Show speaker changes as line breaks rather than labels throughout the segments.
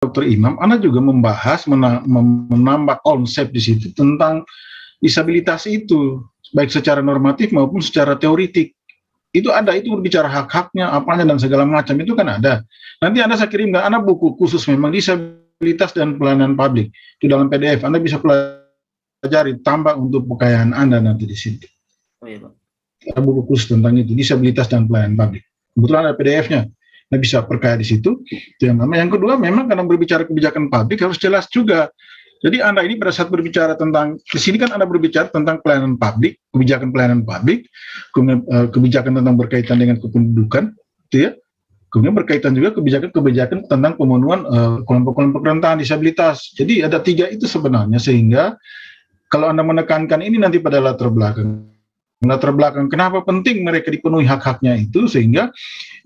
Dr. Imam, Anda juga membahas, menambah konsep di situ tentang disabilitas itu, baik secara normatif maupun secara teoritik. Itu ada, itu berbicara hak-haknya, apanya, dan segala macam, itu kan ada. Nanti Anda saya kirim, Anda buku khusus memang disabilitas dan pelayanan publik. Di dalam PDF, Anda bisa pelajari, tambah untuk kekayaan Anda nanti di situ.
Oh iya, Pak.
Ada buku khusus tentang itu, disabilitas dan pelayanan publik. Kebetulan ada PDF-nya. Anda bisa perkaya di situ. Itu yang pertama. Yang kedua, memang karena berbicara kebijakan publik harus jelas juga. Jadi Anda ini pada saat berbicara tentang, di sini kan Anda berbicara tentang pelayanan publik, kebijakan pelayanan publik, kemudian kebijakan tentang berkaitan dengan kependudukan, gitu ya. Kemudian berkaitan juga kebijakan tentang pemenuhan kelompok-kelompok rentan disabilitas. Jadi ada 3 itu sebenarnya, sehingga kalau Anda menekankan ini nanti pada latar belakang kenapa penting mereka dipenuhi hak-haknya itu, sehingga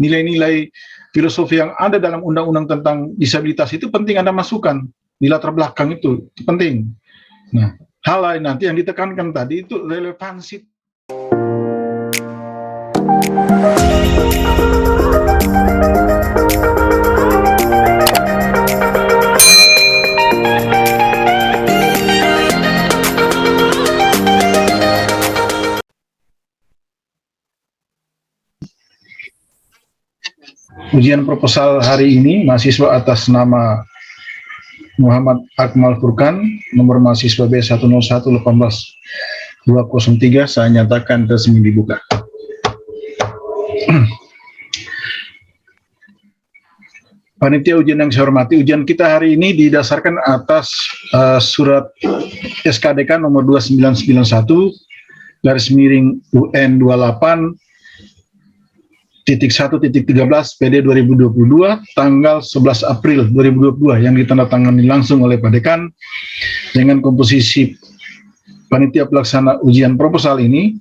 nilai-nilai filosofi yang ada dalam undang-undang tentang disabilitas itu penting Anda masukkan di latar belakang, itu penting. Nah, hal lain nanti yang ditekankan tadi itu relevansi. Ujian proposal hari ini, mahasiswa atas nama Muhammad Akmal Furkan, nomor mahasiswa B101-18-203, saya nyatakan resmi dibuka. Panitia ujian yang saya hormati, ujian kita hari ini didasarkan atas surat SKDK nomor 2991/UN 28.1.13 PD 2022 tanggal 11 April 2022 yang ditandatangani langsung oleh Pak Dekan. Dengan komposisi panitia pelaksana ujian proposal ini,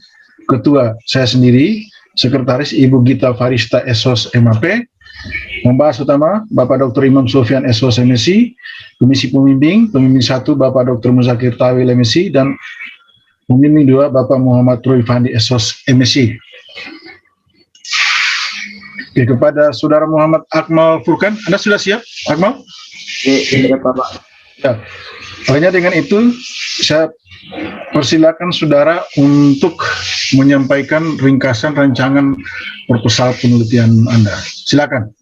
ketua saya sendiri, sekretaris Ibu Gita Farista SOS MAP, membahas utama Bapak Dr. Imam Sofyan SOS MSI, Komisi Pembimbing 1 Bapak Dr. Muzakir Tawil MSI, dan Pembimbing 2 Bapak Muhammad Roy Fandi SOS MSI. Oke, kepada Saudara Muhammad Akmal Furkan, Anda sudah siap, Akmal?
Iya, Pak.
Ya. Makanya dengan itu, saya persilakan Saudara untuk menyampaikan ringkasan rancangan proposal penelitian Anda. Silakan.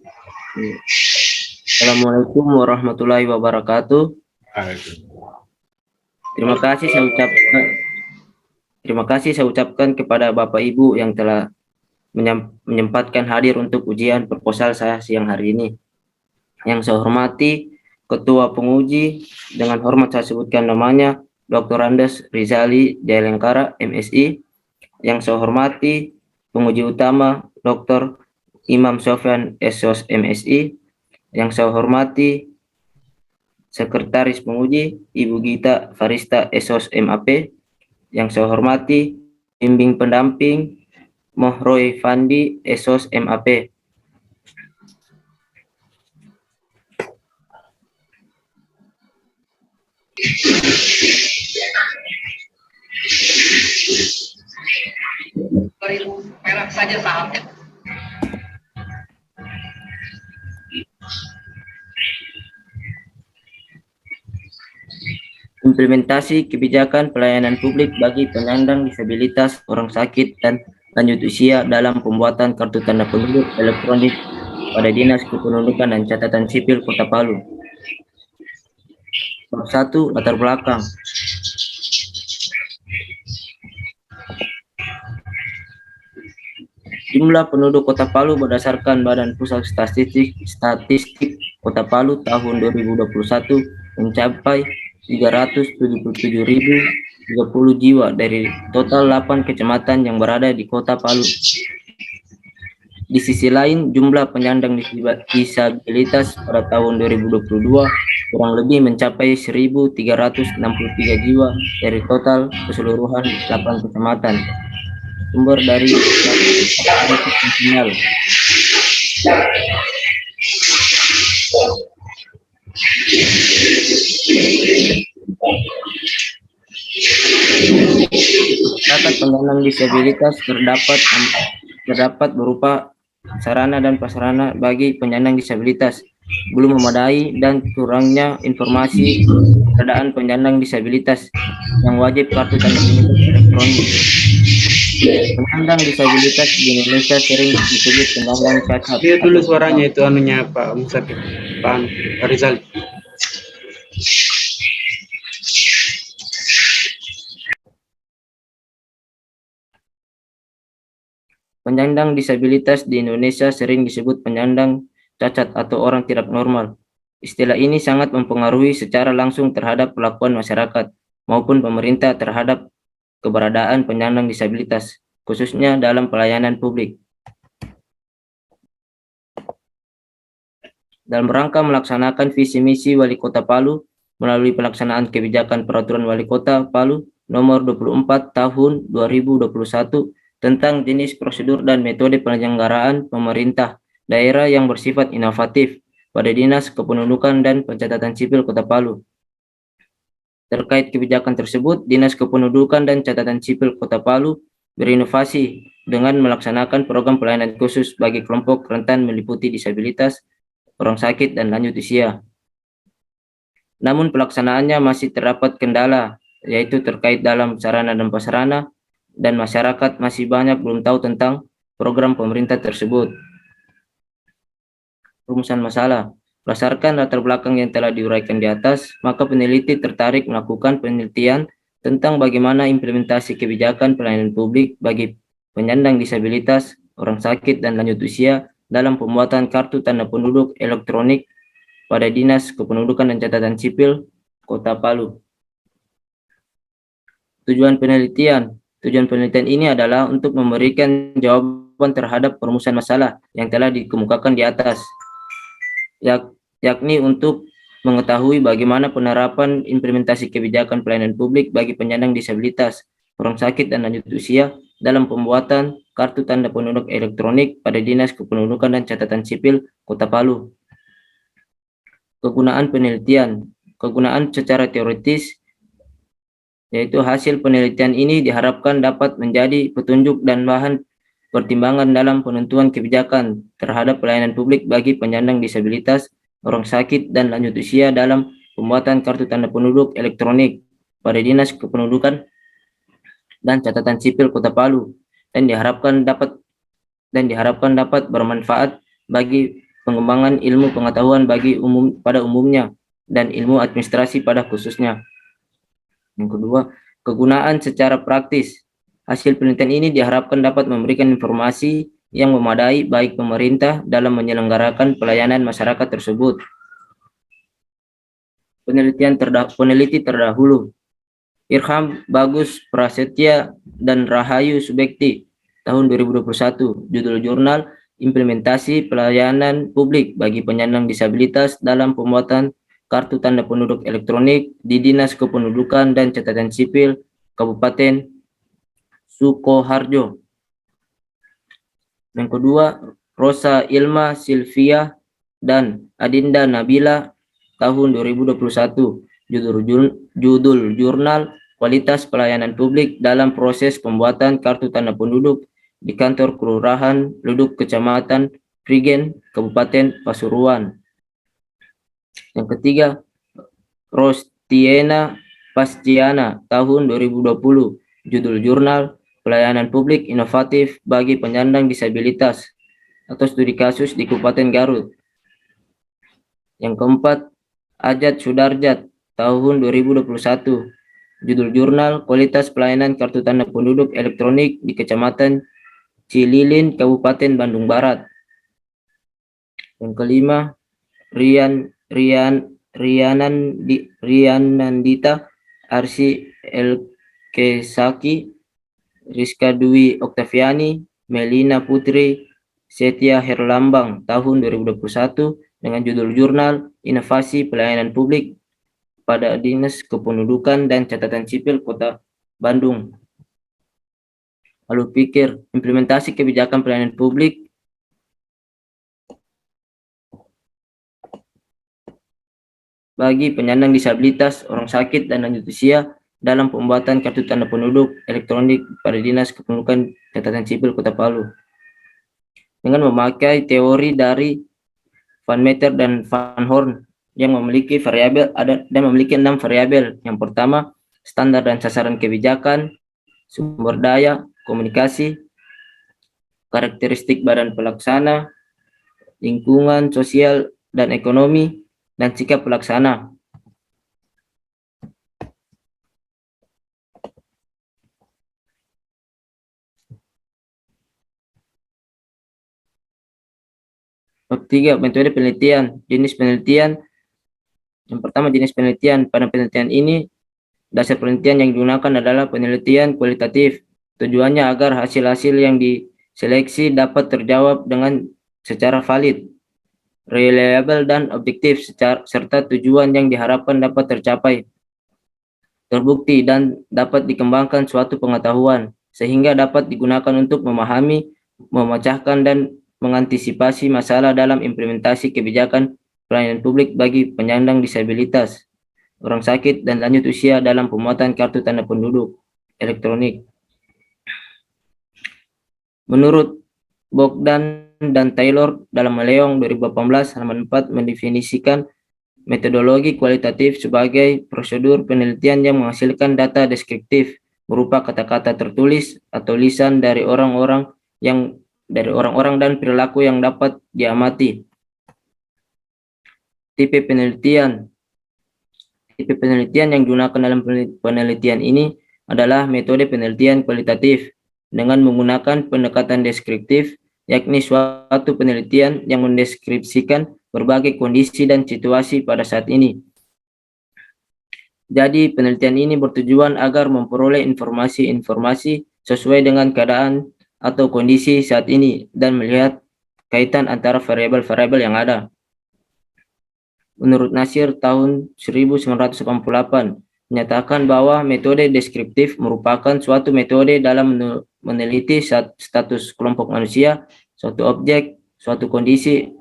Assalamualaikum warahmatullahi wabarakatuh. Terima kasih saya ucapkan kepada Bapak Ibu yang telah menyempatkan hadir untuk ujian proposal saya siang hari ini. Yang saya hormati Ketua Penguji, dengan hormat saya sebutkan namanya, Dr. Andes Rizali Jailengkara MSI. Yang saya hormati Penguji Utama Dr. Imam Sofyan SOS MSI. Yang saya hormati Sekretaris Penguji Ibu Gita Farista SOS MAP. Yang saya hormati Bimbing Pendamping Roy Fandi SOS MAP.
Merah saja sahamnya.
Implementasi kebijakan pelayanan publik bagi penyandang disabilitas, orang sakit, dan lanjut usia dalam pembuatan kartu tanda penduduk elektronik pada Dinas Kependudukan dan Catatan Sipil Kota Palu. Bab 1, latar belakang. Jumlah penduduk Kota Palu berdasarkan Badan Pusat Statistik Kota Palu tahun 2021 mencapai 377.030 jiwa dari total 8 kecamatan yang berada di Kota Palu. Di sisi lain, jumlah penyandang disabilitas pada tahun 2022 kurang lebih mencapai 1.363 jiwa dari total keseluruhan 8 kecamatan. Sumber dari nasional. Masyarakat penyandang disabilitas terdapat berupa sarana dan prasarana bagi penyandang disabilitas, belum memadai, dan kurangnya informasi keberadaan penyandang disabilitas yang wajib kartu tanda penduduk elektronik. Penyandang disabilitas di Indonesia sering disebut penyandang cacat.
Lihat dulu suaranya itu anunya Pak Musafir, Pak Rizal.
Penyandang disabilitas di Indonesia sering disebut penyandang cacat atau orang tidak normal. Istilah ini sangat mempengaruhi secara langsung terhadap perlakuan masyarakat maupun pemerintah terhadap keberadaan penyandang disabilitas, khususnya dalam pelayanan publik. Dalam rangka melaksanakan visi misi Wali Kota Palu melalui pelaksanaan kebijakan Peraturan Wali Kota Palu Nomor 24 Tahun 2021 tentang jenis prosedur dan metode penyelenggaraan pemerintah daerah yang bersifat inovatif pada Dinas Kependudukan dan Pencatatan Sipil Kota Palu. Terkait kebijakan tersebut, Dinas Kependudukan dan Catatan Sipil Kota Palu berinovasi dengan melaksanakan program pelayanan khusus bagi kelompok rentan meliputi disabilitas, orang sakit, dan lanjut usia. Namun pelaksanaannya masih terdapat kendala, yaitu terkait dalam sarana dan prasarana, dan masyarakat masih banyak belum tahu tentang program pemerintah tersebut. Rumusan masalah. Berdasarkan latar belakang yang telah diuraikan di atas, maka peneliti tertarik melakukan penelitian tentang bagaimana implementasi kebijakan pelayanan publik bagi penyandang disabilitas, orang sakit, dan lanjut usia dalam pembuatan kartu tanda penduduk elektronik pada Dinas Kependudukan dan Catatan Sipil Kota Palu. Tujuan penelitian ini adalah untuk memberikan jawaban terhadap perumusan masalah yang telah dikemukakan di atas, yakni untuk mengetahui bagaimana penerapan implementasi kebijakan pelayanan publik bagi penyandang disabilitas, orang sakit, dan lanjut usia dalam pembuatan kartu tanda penduduk elektronik pada Dinas Kependudukan dan Catatan Sipil Kota Palu. Kegunaan penelitian. Kegunaan secara teoritis, yaitu hasil penelitian ini diharapkan dapat menjadi petunjuk dan bahan pertimbangan dalam penentuan kebijakan terhadap pelayanan publik bagi penyandang disabilitas, orang sakit, dan lanjut usia dalam pembuatan kartu tanda penduduk elektronik pada Dinas Kependudukan dan Catatan Sipil Kota Palu, dan diharapkan dapat bermanfaat bagi pengembangan ilmu pengetahuan bagi pada umumnya dan ilmu administrasi pada khususnya. Yang kedua, kegunaan secara praktis. Hasil penelitian ini diharapkan dapat memberikan informasi yang memadai baik pemerintah dalam menyelenggarakan pelayanan masyarakat tersebut. Peneliti terdahulu. Irham Bagus Prasetya dan Rahayu Subekti, tahun 2021. Judul jurnal Implementasi Pelayanan Publik bagi Penyandang Disabilitas dalam Pembuatan Kartu Tanda Penduduk Elektronik di Dinas Kependudukan dan Catatan Sipil Kabupaten Sukoharjo. Yang kedua, Rosa Ilma Silvia dan Adinda Nabila, tahun 2021. Judul jurnal Kualitas Pelayanan Publik dalam Proses Pembuatan Kartu Tanda Penduduk di Kantor Kelurahan Luduk Kecamatan Prigen, Kabupaten Pasuruan. Yang ketiga, Rostiena Pasciana, tahun 2020. Judul jurnal Pelayanan Publik Inovatif bagi Penyandang Disabilitas atau Studi Kasus di Kabupaten Garut. Yang keempat, Ajat Sudarjat, tahun 2021. Judul jurnal Kualitas Pelayanan Kartu Tanda Penduduk Elektronik di Kecamatan Cililin, Kabupaten Bandung Barat. Yang kelima, Rianandita Arsi Elkesaki, Rizka Dwi Oktaviani, Melina Putri Setia Herlambang, tahun 2021, dengan judul jurnal Inovasi Pelayanan Publik pada Dinas Kependudukan dan Catatan Sipil Kota Bandung. Lalu pikir, implementasi kebijakan pelayanan publik bagi penyandang disabilitas, orang sakit, dan lanjut usia dalam pembuatan kartu tanda penduduk elektronik pada Dinas Kependudukan Catatan Sipil Kota Palu. Dengan memakai teori dari Van Meter dan Van Horn yang memiliki memiliki 6 variabel. Yang pertama, standar dan sasaran kebijakan, sumber daya, komunikasi, karakteristik badan pelaksana, lingkungan, sosial dan ekonomi, dan sikap pelaksana. Bab 3, metode penelitian. Jenis penelitian. Yang pertama, jenis penelitian. Pada penelitian ini, dasar penelitian yang digunakan adalah penelitian kualitatif. Tujuannya agar hasil-hasil yang diseleksi dapat terjawab dengan secara valid, reliable, dan objektif, serta tujuan yang diharapkan dapat tercapai, terbukti, dan dapat dikembangkan suatu pengetahuan, sehingga dapat digunakan untuk memahami, memecahkan, dan mengantisipasi masalah dalam implementasi kebijakan pelayanan publik bagi penyandang disabilitas, orang sakit, dan lanjut usia dalam pembuatan kartu tanda penduduk elektronik. Menurut Bogdan dan Taylor dalam Meleong 2018 halaman 4 mendefinisikan metodologi kualitatif sebagai prosedur penelitian yang menghasilkan data deskriptif berupa kata-kata tertulis atau lisan dari orang-orang dan perilaku yang dapat diamati. Tipe penelitian yang digunakan dalam penelitian ini adalah metode penelitian kualitatif dengan menggunakan pendekatan deskriptif, yakni suatu penelitian yang mendeskripsikan berbagai kondisi dan situasi pada saat ini. Jadi, penelitian ini bertujuan agar memperoleh informasi-informasi sesuai dengan keadaan atau kondisi saat ini dan melihat kaitan antara variabel-variabel yang ada. Menurut Nasir tahun 1988, menyatakan bahwa metode deskriptif merupakan suatu metode dalam meneliti status kelompok manusia, suatu objek, suatu kondisi,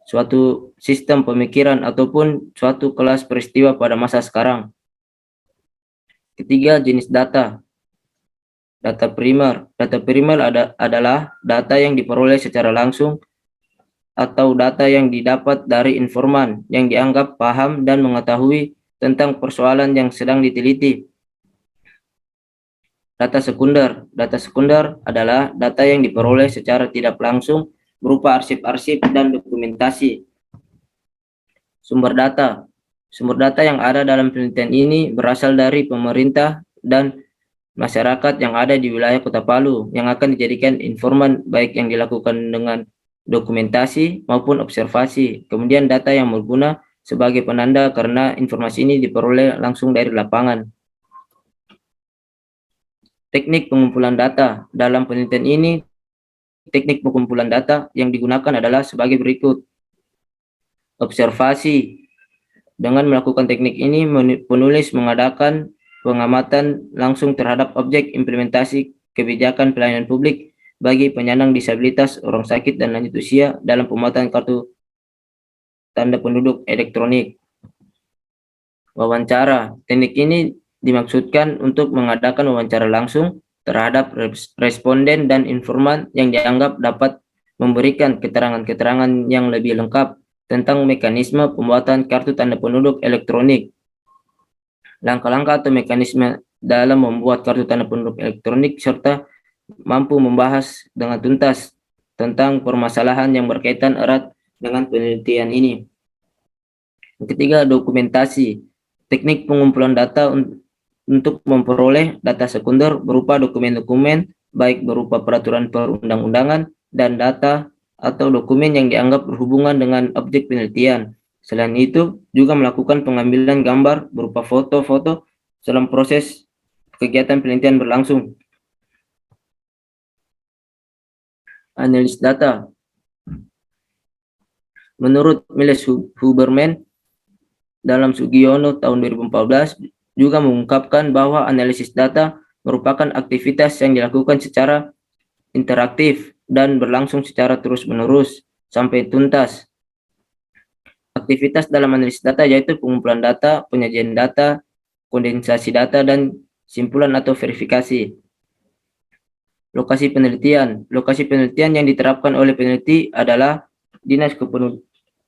suatu sistem pemikiran, ataupun suatu kelas peristiwa pada masa sekarang. Ketiga, jenis data. Data primer. Data primer adalah data yang diperoleh secara langsung atau data yang didapat dari informan yang dianggap paham dan mengetahui tentang persoalan yang sedang diteliti. Data sekunder. Data sekunder adalah data yang diperoleh secara tidak langsung berupa arsip-arsip dan dokumentasi. Sumber data. Sumber data yang ada dalam penelitian ini berasal dari pemerintah dan masyarakat yang ada di wilayah Kota Palu yang akan dijadikan informan baik yang dilakukan dengan dokumentasi maupun observasi. Kemudian data yang berguna sebagai penanda karena informasi ini diperoleh langsung dari lapangan. Teknik pengumpulan data. Dalam penelitian ini, teknik pengumpulan data yang digunakan adalah sebagai berikut. Observasi. Dengan melakukan teknik ini, penulis mengadakan pengamatan langsung terhadap objek implementasi kebijakan pelayanan publik bagi penyandang disabilitas, orang sakit, dan lanjut usia dalam pembuatan kartu tanda penduduk elektronik. Wawancara. Teknik ini dimaksudkan untuk mengadakan wawancara langsung terhadap responden dan informan yang dianggap dapat memberikan keterangan-keterangan yang lebih lengkap tentang mekanisme pembuatan kartu tanda penduduk elektronik. Langkah-langkah atau mekanisme dalam membuat kartu tanda penduduk elektronik serta mampu membahas dengan tuntas tentang permasalahan yang berkaitan erat dengan penelitian ini. Yang ketiga, dokumentasi. Teknik pengumpulan data untuk memperoleh data sekunder berupa dokumen-dokumen baik berupa peraturan perundang-undangan dan data atau dokumen yang dianggap berhubungan dengan objek penelitian. Selain itu, juga melakukan pengambilan gambar berupa foto-foto dalam proses kegiatan penelitian berlangsung. Analis data. Menurut Miles Huberman dalam Sugiono tahun 2014 juga mengungkapkan bahwa analisis data merupakan aktivitas yang dilakukan secara interaktif dan berlangsung secara terus-menerus sampai tuntas. Aktivitas dalam analisis data yaitu pengumpulan data, penyajian data, kondensasi data, dan simpulan atau verifikasi. Lokasi penelitian. Lokasi penelitian yang diterapkan oleh peneliti adalah Dinas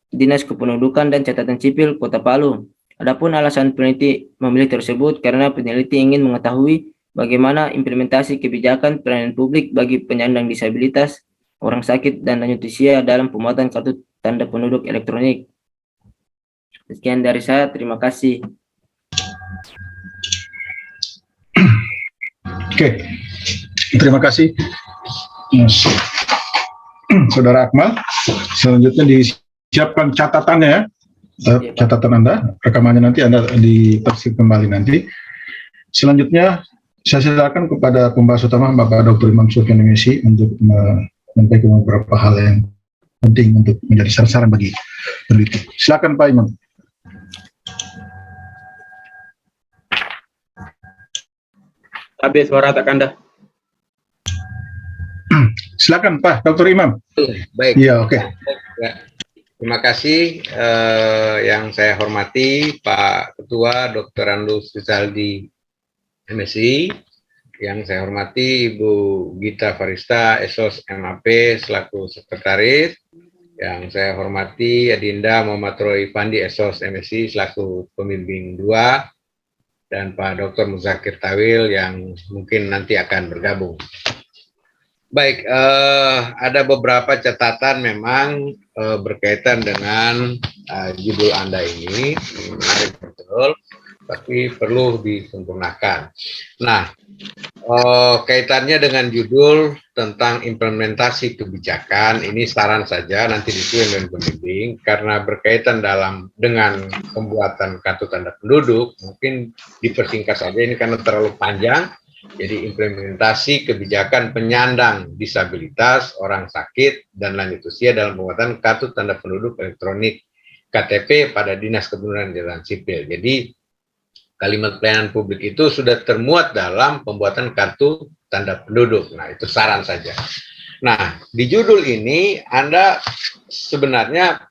Dinas Kependudukan dan Catatan Sipil Kota Palu. Adapun alasan peneliti memilih tersebut karena peneliti ingin mengetahui bagaimana implementasi kebijakan pelayanan publik bagi penyandang disabilitas, orang sakit, dan lanjut usia dalam pembuatan kartu tanda penduduk elektronik. Sekian dari saya, terima kasih.
Oke, terima kasih Saudara Akmal. Selanjutnya disiapkan catatannya ya. Catatan Anda, rekamannya nanti Anda ditaksir kembali nanti. Selanjutnya saya silakan kepada pembahas utama Bapak Dr. Imam Sufyan MC untuk menyampaikan beberapa hal yang penting untuk menjadi saran-saran bagi peneliti. Silakan Pak Imam.
Habis suara tak Anda.
Silakan Pak Dr. Imam.
Baik.
Iya, oke.
Ya. Terima kasih yang saya hormati Pak Ketua Dr. Andus Rizaldi MSI, yang saya hormati Ibu Gita Farista Esos MAP selaku Sekretaris, yang saya hormati Adinda Muhammad Roy Pandi Esos MSI selaku Pembimbing 2, dan Pak Dr. Muzakir Tawil yang mungkin nanti akan bergabung. Baik, ada beberapa catatan memang berkaitan dengan judul Anda ini, menarik betul, tapi perlu disempurnakan. Nah, kaitannya dengan judul tentang implementasi kebijakan, ini saran saja, nanti disusun dengan pembimbing, karena berkaitan dengan pembuatan kartu tanda penduduk, mungkin dipersingkat saja ini karena terlalu panjang. Jadi implementasi kebijakan penyandang disabilitas, orang sakit, dan lanjut usia dalam pembuatan kartu tanda penduduk elektronik KTP pada Dinas Kependudukan dan Catatan Sipil. Jadi kalimat pelayanan publik itu sudah termuat dalam pembuatan kartu tanda penduduk. Nah, itu saran saja. Nah, di judul ini Anda sebenarnya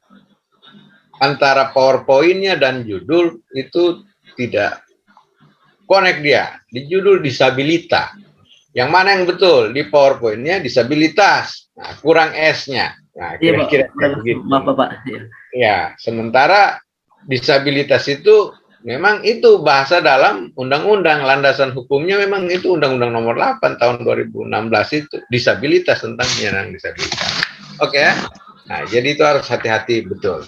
antara PowerPoint-nya dan judul itu tidak connect dia. Di judul disabilitas. Yang mana yang betul? Di PowerPoint-nya disabilitas. Nah, kurang S-nya. Nah, kira-kira begitu.
Maaf, Pak.
Ya, sementara disabilitas itu memang itu bahasa dalam undang-undang, landasan hukumnya memang itu Undang-Undang Nomor 8 tahun 2016 itu disabilitas, tentang penyandang disabilitas. Oke ya. Nah, jadi itu harus hati-hati betul.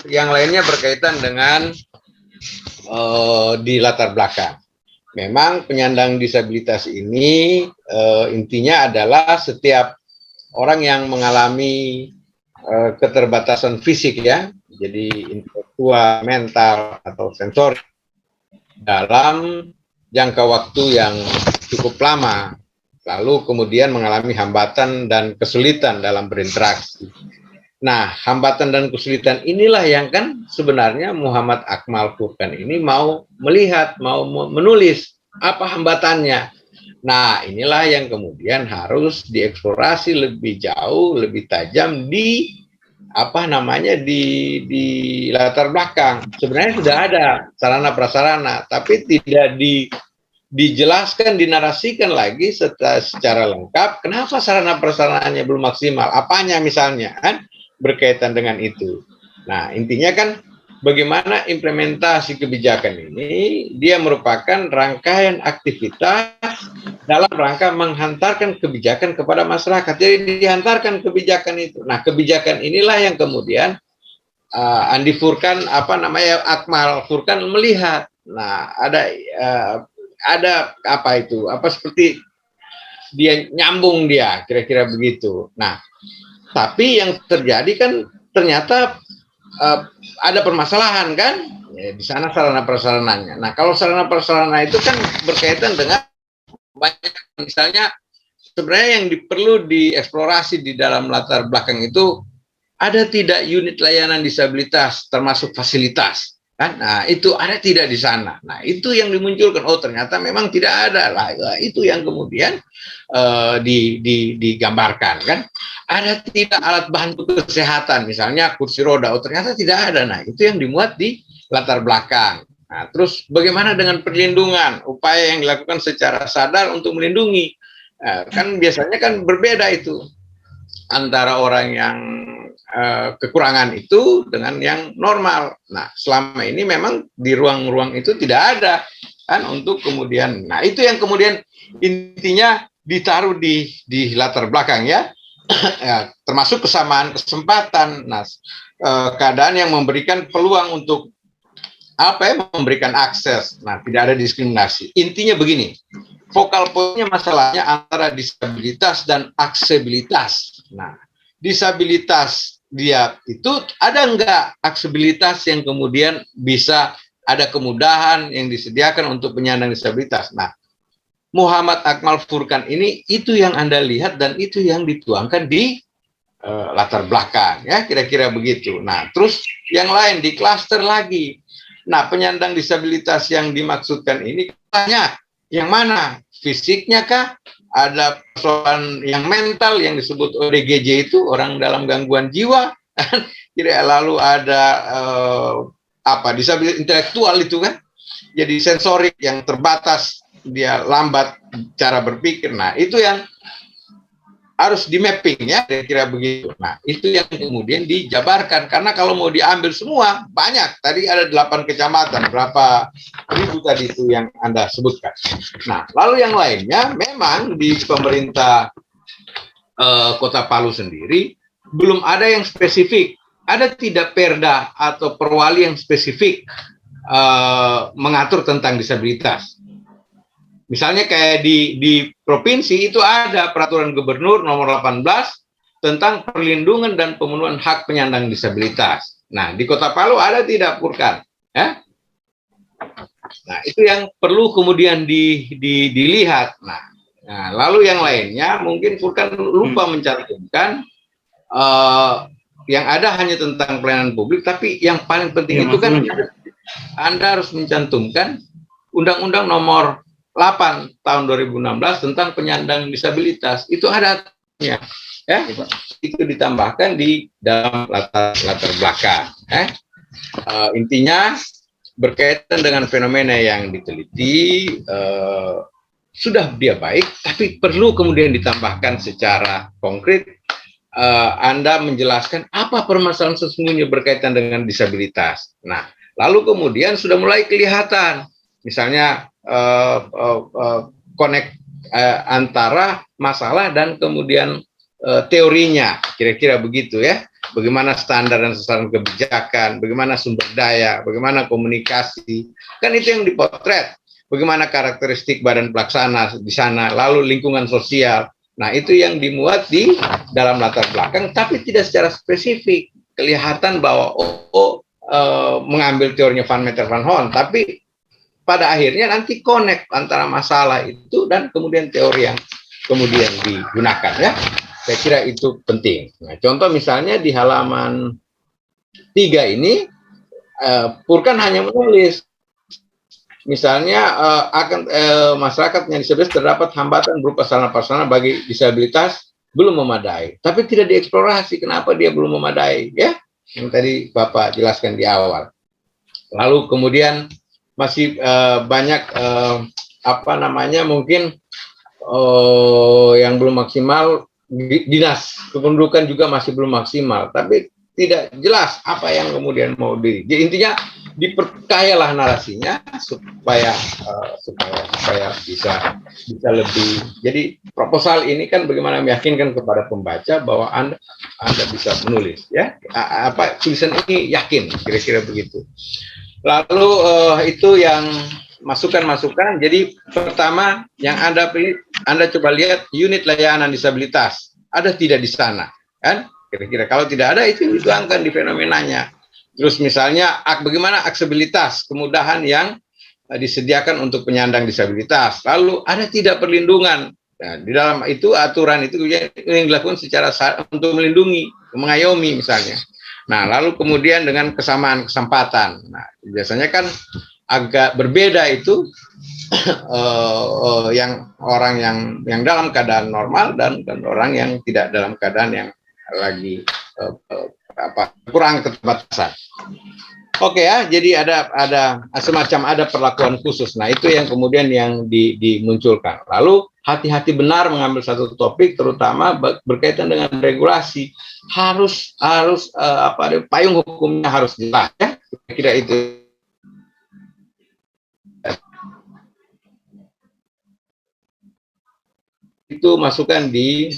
Yang lainnya berkaitan dengan di latar belakang. Memang penyandang disabilitas ini intinya adalah setiap orang yang mengalami keterbatasan fisik ya, jadi intelektual, mental, atau sensori dalam jangka waktu yang cukup lama, lalu kemudian mengalami hambatan dan kesulitan dalam berinteraksi. Nah, hambatan dan kesulitan inilah yang kan sebenarnya Muhammad Akmal Furqan ini mau melihat, mau menulis apa hambatannya. Nah, inilah yang kemudian harus dieksplorasi lebih jauh, lebih tajam di di latar belakang. Sebenarnya sudah ada sarana prasarana, tapi tidak dijelaskan, dinarasikan lagi secara lengkap. Kenapa sarana prasarananya belum maksimal? Apanya misalnya kan? Berkaitan dengan itu. Nah, intinya kan bagaimana implementasi kebijakan ini, dia merupakan rangkaian aktivitas dalam rangka menghantarkan kebijakan kepada masyarakat. Jadi dihantarkan kebijakan itu. Nah, kebijakan inilah yang kemudian Andi Furqan, Akmal Furqan melihat. Nah, ada apa itu? Seperti dia nyambung dia, kira-kira begitu. Nah, tapi yang terjadi kan ternyata ada permasalahan kan ya, di sana sarana prasarananya. Nah, kalau sarana prasarana itu kan berkaitan dengan banyak, misalnya sebenarnya yang perlu dieksplorasi di dalam latar belakang itu ada tidak unit layanan disabilitas termasuk fasilitas kan. Nah, itu ada tidak di sana. Nah, itu yang dimunculkan. Oh, ternyata memang tidak ada lah. Itu yang kemudian digambarkan kan. Ada tidak alat bantu kesehatan, misalnya kursi roda. Oh, ternyata tidak ada. Nah, itu yang dimuat di latar belakang. Nah, terus bagaimana dengan perlindungan, upaya yang dilakukan secara sadar untuk melindungi. Kan biasanya kan berbeda itu antara orang yang kekurangan itu dengan yang normal. Nah, selama ini memang di ruang-ruang itu tidak ada kan untuk kemudian. Nah, itu yang kemudian intinya ditaruh di latar belakang ya. Ya, termasuk kesamaan kesempatan. Nah, keadaan yang memberikan peluang untuk memberikan akses. Nah, tidak ada diskriminasi. Intinya begini, vokal poinnya masalahnya antara disabilitas dan aksesibilitas. Nah, disabilitas dia itu ada enggak aksesibilitas yang kemudian bisa ada kemudahan yang disediakan untuk penyandang disabilitas. Nah, Muhammad Akmal Furqan ini itu yang Anda lihat dan itu yang dituangkan di latar belakang ya, kira-kira begitu. Nah, terus yang lain di klaster lagi. Nah, penyandang disabilitas yang dimaksudkan ini banyak. Yang mana? Fisiknya kah? Ada persoalan yang mental yang disebut ODGJ itu, orang dalam gangguan jiwa. Lalu ada disabilitas intelektual itu kan. Jadi sensorik yang terbatas, dia lambat cara berpikir. Nah, itu yang harus di mapping ya, kira-kira begitu. Nah, itu yang kemudian dijabarkan, karena kalau mau diambil semua banyak. Tadi ada 8 kecamatan, berapa ribu tadi itu yang Anda sebutkan. Nah, lalu yang lainnya memang di pemerintah Kota Palu sendiri belum ada yang spesifik. Ada tidak perda atau perwali yang spesifik mengatur tentang disabilitas. Misalnya kayak di provinsi itu ada peraturan gubernur nomor 18 tentang perlindungan dan pemenuhan hak penyandang disabilitas. Nah, di Kota Palu ada tidak, Furqan? Ya? Nah, itu yang perlu kemudian dilihat. Nah, lalu yang lainnya mungkin Furqan lupa mencantumkan yang ada hanya tentang pelayanan publik, tapi yang paling penting itu kan Anda harus mencantumkan Undang-Undang nomor 8 tahun 2016 tentang penyandang disabilitas. Itu ada ya, itu ditambahkan di dalam latar belakang. Intinya berkaitan dengan fenomena yang diteliti, sudah dia baik, tapi perlu kemudian ditambahkan secara konkret. Anda menjelaskan apa permasalahan sesungguhnya berkaitan dengan disabilitas. Nah, lalu kemudian sudah mulai kelihatan, misalnya connect antara masalah dan kemudian teorinya, kira-kira begitu ya. Bagaimana standar dan sasaran kebijakan, bagaimana sumber daya, bagaimana komunikasi, kan itu yang dipotret. Bagaimana karakteristik badan pelaksana di sana, lalu lingkungan sosial. Nah, itu yang dimuat di dalam latar belakang, tapi tidak secara spesifik. Kelihatan bahwa mengambil teorinya Van Meter Van Hoorn, tapi pada akhirnya nanti connect antara masalah itu dan kemudian teori yang kemudian digunakan ya. Saya kira itu penting. Nah, contoh misalnya di halaman 3 ini Furqan hanya menulis misalnya akan masyarakat yang disabilitas terdapat hambatan berupa sarana-prasarana bagi disabilitas belum memadai, tapi tidak dieksplorasi kenapa dia belum memadai ya, yang tadi Bapak jelaskan di awal. Lalu kemudian masih banyak mungkin yang belum maksimal, dinas kependudukan juga masih belum maksimal, tapi tidak jelas apa yang kemudian mau jadi intinya diperkayalah narasinya supaya bisa lebih. Jadi proposal ini kan bagaimana meyakinkan kepada pembaca bahwa anda bisa menulis ya, tulisan ini yakin, kira-kira begitu. Lalu itu yang masukan-masukan. Jadi pertama yang Anda coba lihat unit layanan disabilitas ada tidak di sana kan, kira-kira kalau tidak ada itu dituangkan di fenomenanya. Terus misalnya bagaimana aksesibilitas, kemudahan yang disediakan untuk penyandang disabilitas, lalu ada tidak perlindungan. Nah, di dalam itu aturan itu yang dilakukan secara untuk melindungi, mengayomi misalnya. Nah, lalu kemudian dengan kesamaan kesempatan. Nah, biasanya kan agak berbeda itu yang orang yang dalam keadaan normal dan orang yang tidak dalam keadaan yang lagi kurang keterbatasan. Oke ya, jadi ada semacam ada perlakuan khusus. Nah, itu yang kemudian yang dimunculkan. Lalu hati-hati benar mengambil satu topik, terutama berkaitan dengan regulasi. Harus payung hukumnya harus jelas ya. Kira itu. Itu masukan di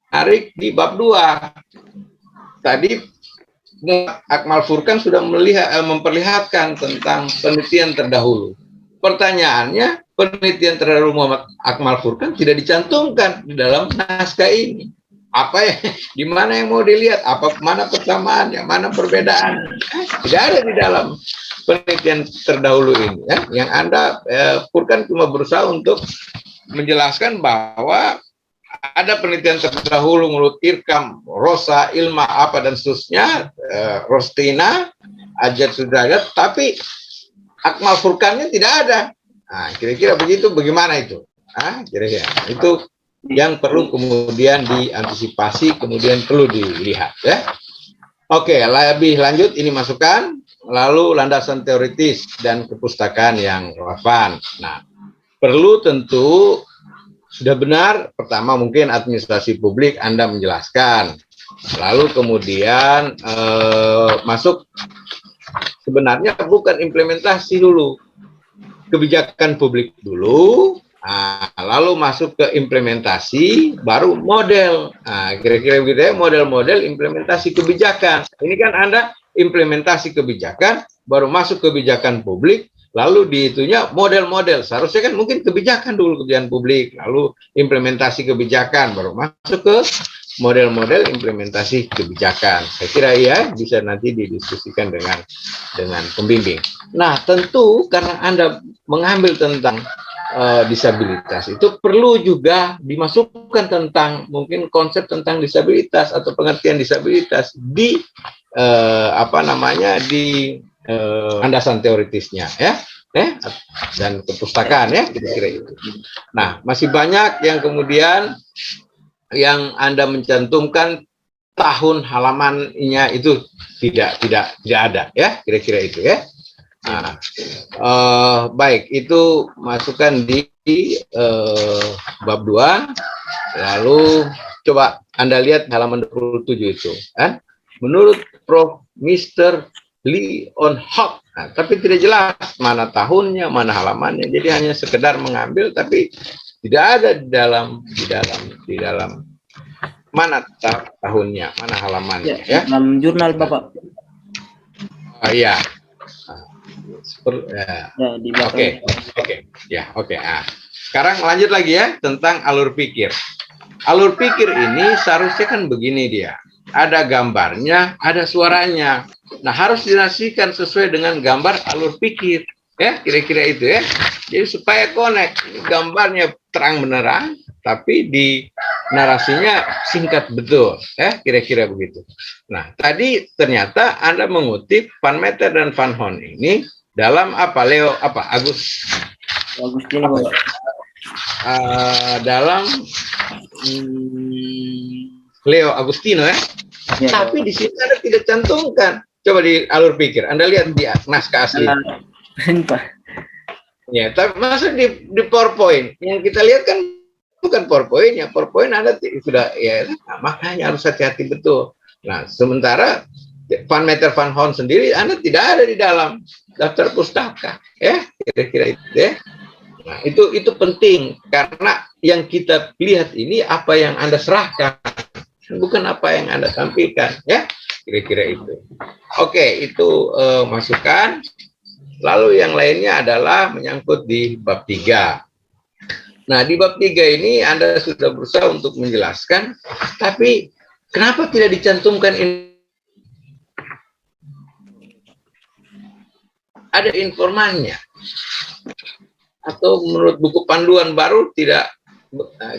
tarik di bab 2. Tadi Akmal Furqan sudah memperlihatkan tentang penelitian terdahulu. Pertanyaannya, penelitian terdahulu Muhammad Akmal Furqan tidak dicantumkan di dalam naskah ini. Apa ya? Di mana yang mau dilihat? Mana persamaannya? Mana perbedaan? Tidak ada di dalam penelitian terdahulu ini. Ya. Yang Anda Furqan cuma berusaha untuk menjelaskan bahwa ada penelitian terdahulu menurut Irkam, Rosa, Ilma, apa dan seterusnya, Rostina, Ajat Sudrajat, tapi Akmal Furqannya tidak ada. Nah, kira-kira begitu, bagaimana itu? Kira-kira itu yang perlu kemudian diantisipasi, kemudian perlu dilihat. Ya. Oke, lebih lanjut ini masukan, lalu landasan teoritis dan kepustakaan yang relevan. Nah, perlu tentu sudah benar, pertama mungkin administrasi publik Anda menjelaskan, lalu kemudian masuk sebenarnya bukan implementasi dulu, kebijakan publik dulu, lalu masuk ke implementasi, baru model. Kira-kira begitu ya, model-model implementasi kebijakan. Ini kan Anda implementasi kebijakan, baru masuk kebijakan publik, lalu dihitunya model-model. Seharusnya kan mungkin kebijakan dulu, kebijakan publik, lalu implementasi kebijakan, baru masuk ke model-model implementasi kebijakan. Saya kira ya bisa nanti didiskusikan dengan pembimbing. Nah, tentu karena Anda mengambil tentang disabilitas, itu perlu juga dimasukkan tentang mungkin konsep tentang disabilitas atau pengertian disabilitas di landasan teoritisnya ya, dan kepustakaan ya, kira-kira itu. Nah, masih banyak yang kemudian yang Anda mencantumkan tahun halamannya itu tidak ada ya, kira-kira itu ya. Nah, baik, itu masukan di bab 2. Lalu coba Anda lihat halaman 27 itu kan. Menurut Prof. Mr. Leon Hawk, tapi tidak jelas mana tahunnya, mana halamannya. Jadi hanya sekedar mengambil, tapi tidak ada di dalam mana tahunnya, mana halamannya. Ya.
Dalam jurnal Bapak.
Iya.
Oke.
Oke. Sekarang lanjut lagi ya tentang alur pikir. Alur pikir ini seharusnya kan begini dia. Ada gambarnya, ada suaranya. Nah, harus dinarasikan sesuai dengan gambar alur pikir. Ya, kira-kira itu ya. Jadi supaya connect, gambarnya terang benerang, tapi di narasinya singkat betul. Ya, kira-kira begitu. Nah, tadi ternyata Anda mengutip Van Meter dan Van Horn ini dalam apa?
Agustino.
Dalam Leo Agustino ya. Tapi di sini Anda tidak cantumkan. Coba di alur pikir, Anda lihat di naskah asli. Ya, tapi masuk di PowerPoint. Yang kita lihat kan bukan PowerPoint ya. PowerPoint Anda sudah ya, makanya harus hati-hati betul. Nah, sementara Van Meter Van Horn sendiri Anda tidak ada di dalam daftar pustaka, ya, kira-kira itu ya. Nah, itu penting karena yang kita lihat ini apa yang Anda serahkan, bukan apa yang Anda tampilkan, ya, kira-kira itu. Oke, itu masukan. Lalu yang lainnya adalah menyangkut di bab 3. Nah, di bab 3 ini Anda sudah berusaha untuk menjelaskan, tapi kenapa tidak dicantumkan ada informannya? Atau menurut buku panduan baru tidak,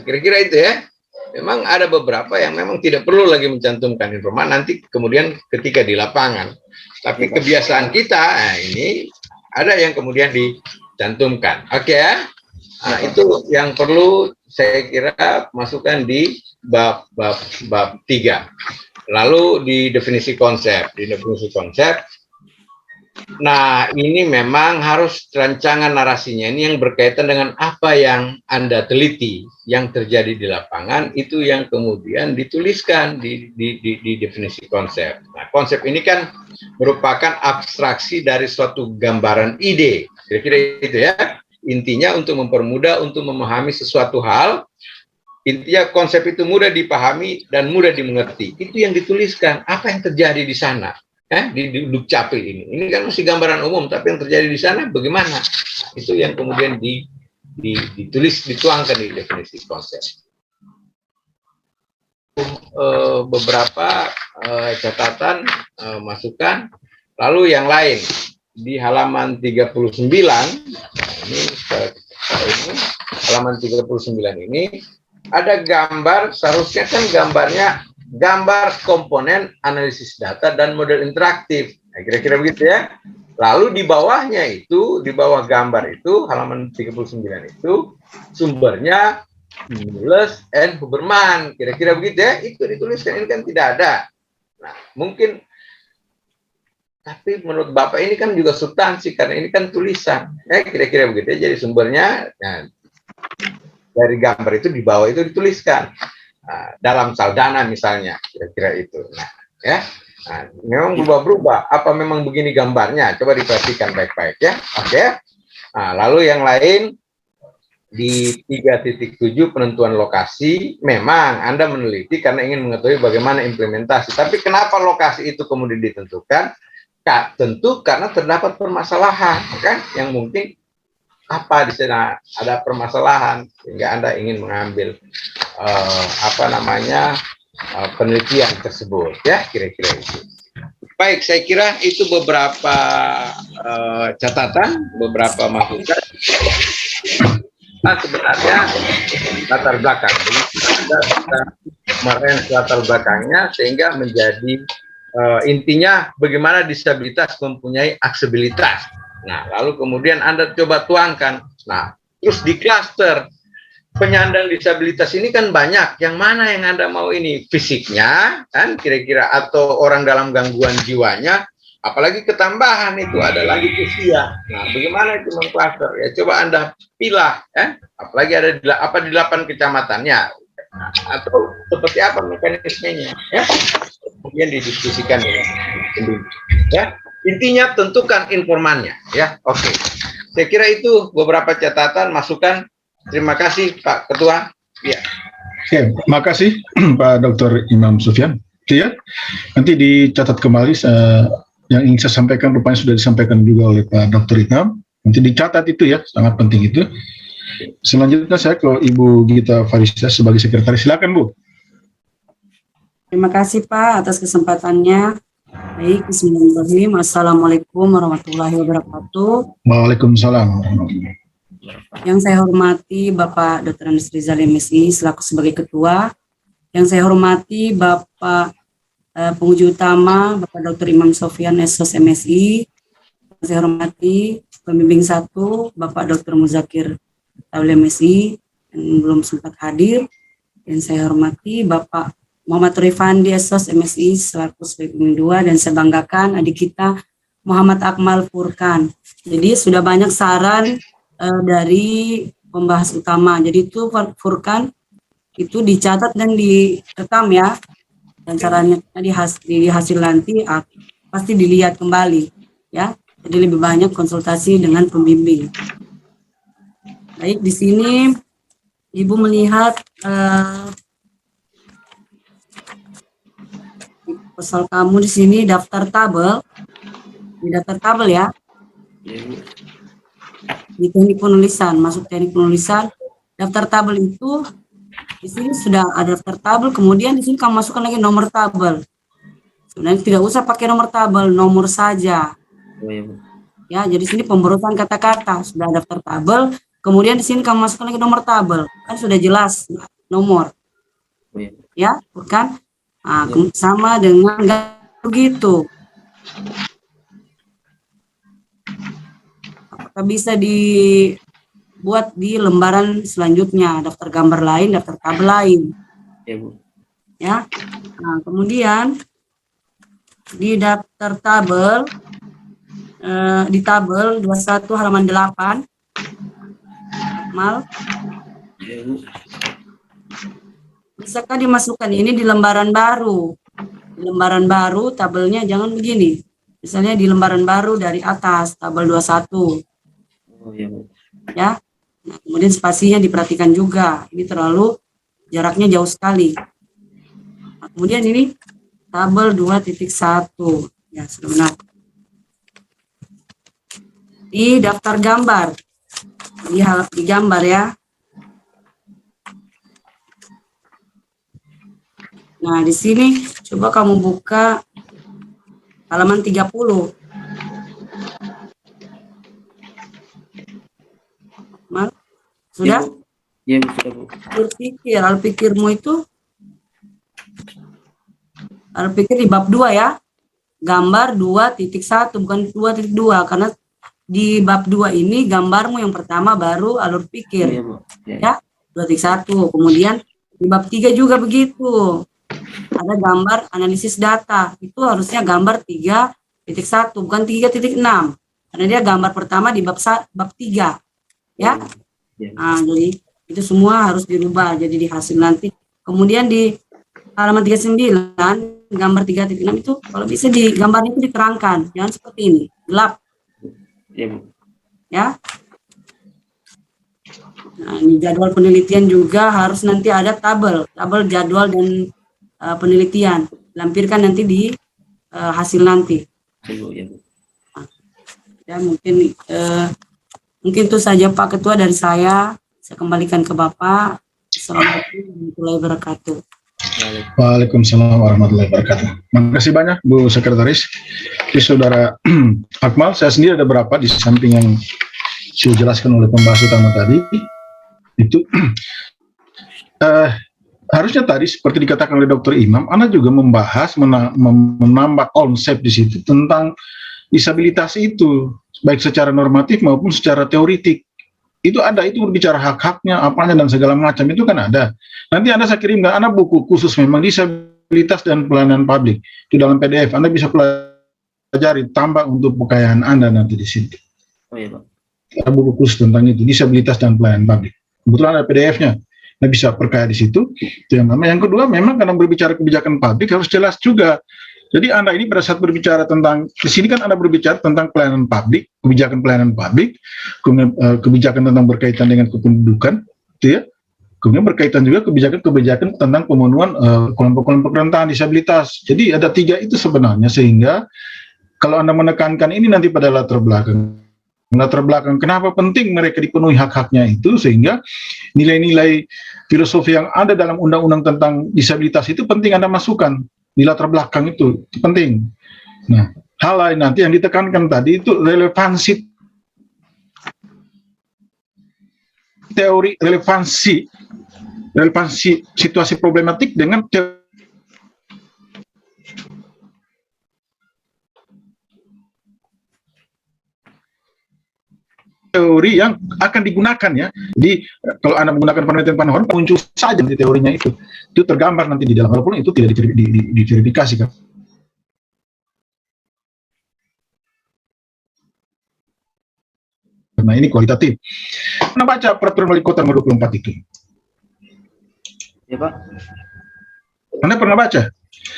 kira-kira itu ya. Memang ada beberapa yang memang tidak perlu lagi mencantumkan informan nanti kemudian ketika di lapangan. Tapi kebiasaan kita, ini ada yang kemudian dicantumkan. Oke ya. Nah, itu yang perlu saya kira masukkan di bab 3. Lalu di definisi konsep. Nah, ini memang harus rancangan narasinya ini yang berkaitan dengan apa yang Anda teliti, yang terjadi di lapangan, itu yang kemudian dituliskan di definisi konsep. Nah, konsep ini kan merupakan abstraksi dari suatu gambaran ide. Kira-kira itu ya. Intinya untuk mempermudah, untuk memahami sesuatu hal, intinya konsep itu mudah dipahami dan mudah dimengerti. Itu yang dituliskan, apa yang terjadi di sana. Di Dukcapil ini kan masih gambaran umum, tapi yang terjadi di sana bagaimana? Itu yang kemudian ditulis, dituangkan di definisi konsep. Beberapa catatan, masukan, lalu yang lain di halaman 39 ini halaman 39 ini ada gambar, seharusnya kan gambar komponen analisis data dan model interaktif. Nah, kira-kira begitu ya. Lalu di bawahnya itu, di bawah gambar itu, halaman 39 itu, sumbernya Niels and Huberman. Kira-kira begitu ya. Itu dituliskan, ini kan tidak ada. Nah, mungkin, tapi menurut Bapak ini kan juga substansi, karena ini kan tulisan. Kira-kira begitu ya. Jadi sumbernya, nah, dari gambar itu di bawah itu dituliskan. Dalam Saldana misalnya, kira-kira itu. Nah, ya, memang berubah-berubah. Apa memang begini gambarnya? Coba diperhatikan baik-baik ya. Oke. Nah, lalu yang lain di 3.7 penentuan lokasi, memang Anda meneliti karena ingin mengetahui bagaimana implementasi. Tapi kenapa lokasi itu kemudian ditentukan? Tentu karena terdapat permasalahan, kan? Yang mungkin apa di sana ada permasalahan sehingga Anda ingin mengambil penelitian tersebut ya, kira-kira itu. Baik, saya kira itu beberapa catatan, beberapa masukan. Nah, sebenarnya latar belakang, kemarin latar belakangnya sehingga menjadi intinya bagaimana disabilitas mempunyai aksesibilitas. Nah, lalu kemudian Anda coba tuangkan. Nah, terus di klaster penyandang disabilitas ini kan banyak. Yang mana yang Anda mau ini? Fisiknya, kan kira-kira, atau orang dalam gangguan jiwanya, apalagi ketambahan itu ada lagi usia. Nah, bagaimana itu mengklaster? Ya, coba Anda pilah, apalagi ada di 8 kecamatannya. Nah, atau seperti apa mekanismenya? Ya, kemudian didiskusikan dengan ya. Intinya tentukan informannya, ya. Oke. Saya kira itu beberapa catatan, masukan. Terima kasih Pak Ketua. Ya.
Oke, makasih Pak Dr. Imam Sufyan. Ya, nanti dicatat kembali yang ingin saya sampaikan, rupanya sudah disampaikan juga oleh Pak Dr. Imam. Nanti dicatat itu ya, sangat penting itu. Selanjutnya saya ke Ibu Gita Farisa sebagai sekretaris. Silakan Bu.
Terima kasih Pak atas kesempatannya. Baik, bismillahirrahmanirrahim. Assalamualaikum warahmatullahi wabarakatuh.
Waalaikumsalam warahmatullahi wabarakatuh.
Yang saya hormati Bapak Dr. Andes Rizal MSI selaku sebagai ketua. Yang saya hormati Bapak penguji utama Bapak Dr. Imam Sofyan SOS MSI. Yang saya hormati pembimbing 1 Bapak Dr. Muzakir Taul MSI yang belum sempat hadir. Dan saya hormati Bapak Muhammad Rifandi SOS MSI selaku sebagai pembimbing 2, dan saya banggakan adik kita Muhammad Akmal Furkan. Jadi sudah banyak saran dari pembahas utama. Jadi itu Furkan itu dicatat dan direkam ya. Dan caranya di hasil nanti pasti dilihat kembali ya. Jadi lebih banyak konsultasi dengan pembimbing. Baik, di sini Ibu melihat soal kamu di sini daftar tabel, di daftar tabel ya, di teknik penulisan, masuk teknik penulisan, daftar tabel itu di sini sudah ada daftar tabel, kemudian di sini kamu masukkan lagi nomor tabel. Sebenarnya tidak usah pakai nomor tabel, nomor saja. Ya, jadi sini pemberutan kata-kata sudah daftar tabel, kemudian di sini kamu masukkan lagi nomor tabel, kan sudah jelas nomor. Ya, bukan? Nah, sama dengan enggak begitu. Apakah bisa buat di lembaran selanjutnya, daftar gambar lain, daftar tabel lain.
Ya, Bu.
Ya. Nah, kemudian di daftar tabel, di tabel 21 halaman 8, Akmal,
Ya, Bu.
bisakah dimasukkan ini di lembaran baru? Di lembaran baru tabelnya jangan begini. Misalnya di lembaran baru dari atas, tabel 21.
Oh, ya, Bu.
Ya. Nah, kemudian spasinya diperhatikan juga. Ini terlalu jaraknya jauh sekali. Nah, kemudian ini tabel 2.1. Ya, sudah benar. Di daftar gambar. Di gambar ya. Nah, di sini coba kamu buka halaman 30. Mal, sudah?
Ya, Bu. Sudah, Bu.
Al pikirmu itu, al pikir di bab 2 ya. Gambar 2.1, bukan 2.2, karena di bab 2 ini gambarmu yang pertama baru alur pikir.
Ya, Bu.
Ya, 2.1. Kemudian di bab 3 juga begitu. Ada gambar analisis data. Itu harusnya gambar 3.1, bukan 3.6. Karena dia gambar pertama di bab 3. Ya. Nah, jadi itu semua harus dirubah jadi di hasil nanti. Kemudian di halaman 39, gambar 3.6 itu kalau bisa di gambarnya itu diterangkan, jangan seperti ini, gelap.
Ya, Bu.
Ya. Nah, ini jadwal penelitian juga harus nanti ada tabel jadwal dan penelitian, lampirkan nanti di hasil nanti.
Ya, Bu. Ya, Bu.
Ya, mungkin itu saja Pak Ketua dari saya kembalikan ke Bapak. Assalamualaikum warahmatullahi wabarakatuh.
Waalaikumsalam warahmatullahi wabarakatuh. Makasih banyak Bu Sekretaris. Di Saudara Akmal, saya sendiri ada berapa di samping yang sudah dijelaskan oleh pembahas utama tadi. Itu harusnya tadi seperti dikatakan oleh Dr. Imam, Anda juga membahas menambah konsep di situ tentang disabilitas itu, baik secara normatif maupun secara teoritik. Itu ada, itu berbicara hak-haknya, apanya dan segala macam, itu kan ada. Nanti Anda saya kirimkan, Anda buku khusus memang disabilitas dan pelayanan publik di dalam PDF. Anda bisa pelajari, tambah untuk kekayaan Anda nanti di situ.
Oh, ya, Pak.
Ada buku khusus tentang itu, disabilitas dan pelayanan publik. Kebetulan ada PDF-nya. Anda bisa perkaya di situ. Itu yang pertama. Yang kedua, memang karena berbicara kebijakan publik harus jelas juga. Jadi Anda ini pada saat berbicara tentang, di sini kan Anda berbicara tentang pelayanan publik, kebijakan pelayanan publik, kemudian kebijakan tentang berkaitan dengan kependudukan, gitu ya. Kemudian berkaitan juga kebijakan tentang pemenuhan kelompok-kelompok rentan disabilitas. Jadi ada 3 itu sebenarnya, sehingga kalau Anda menekankan ini nanti pada latar belakang kenapa penting mereka dipenuhi hak-haknya itu, sehingga nilai-nilai filosofi yang ada dalam undang-undang tentang disabilitas itu penting Anda masukkan di latar belakang, itu penting. Nah, hal lain nanti yang ditekankan tadi itu relevansi teori, relevansi situasi problematik dengan teori yang akan digunakan ya. Jadi kalau Anda menggunakan penelitian Van Horn, muncul saja di teorinya itu tergambar nanti di dalam, walaupun itu tidak diverifikasi kan. Nah, ini kualitatif. Anda baca peraturan wali kota nomor 24 itu?
Ya, Pak.
Anda pernah baca?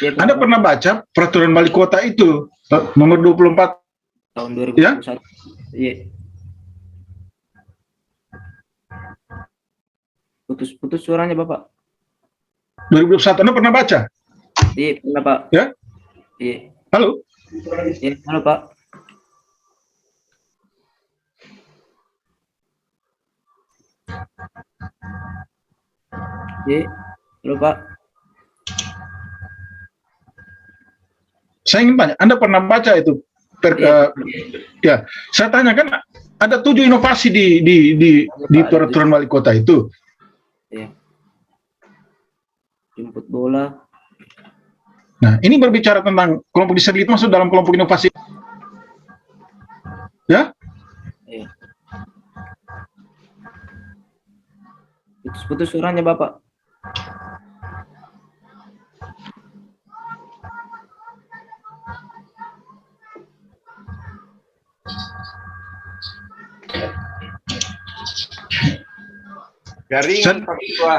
Ya, Pak.
Anda pernah baca peraturan wali kota itu nomor 24
tahun 2021?
Ya?
Iya. Putus suaranya, Bapak.
2021, Anda pernah baca?
Iya, pernah, Pak.
Ya?
Iya.
Halo?
Iya, halo, Pak. Iya, halo, Pak.
Saya ingin tanya, Anda pernah baca itu? Ya, saya tanyakan, ada 7 inovasi di peraturan wali kota itu.
Ya. Jemput bola.
Nah, ini berbicara tentang kelompok disabilitas masuk dalam kelompok inovasi. Ya?
Ya. Putus-putus suaranya Bapak.
Jaringan Pak Ketua.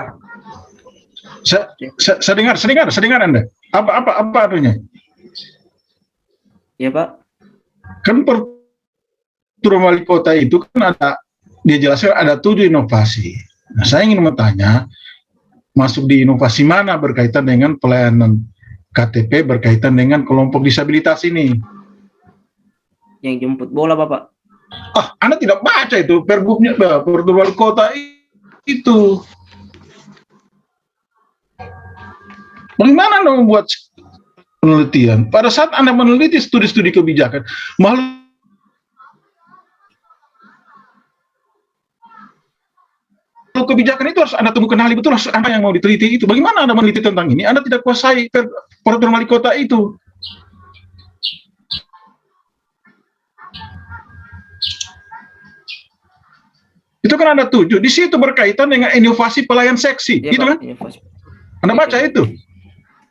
Saya dengar Anda. Apa artinya?
Ya Pak.
Kan peraturan wali kota itu kan dia jelaskan ada 7 inovasi. Nah, saya ingin bertanya, masuk di inovasi mana berkaitan dengan pelayanan KTP berkaitan dengan kelompok disabilitas ini?
Yang jemput bola Bapak.
Anda tidak baca itu pergubnya, peraturan wali kota itu. Bagaimana Anda membuat penelitian? Pada saat Anda meneliti studi-studi kebijakan, makhluk kebijakan itu harus Anda temukan ahli betul, harus Anda yang mau diteliti itu. Bagaimana Anda meneliti tentang ini? Anda tidak kuasai peraturan wali kota itu. Itu kan ada 7. Di situ berkaitan dengan inovasi pelayan seksi,
Ya,
gitu
Pak.
kan? Anda baca itu?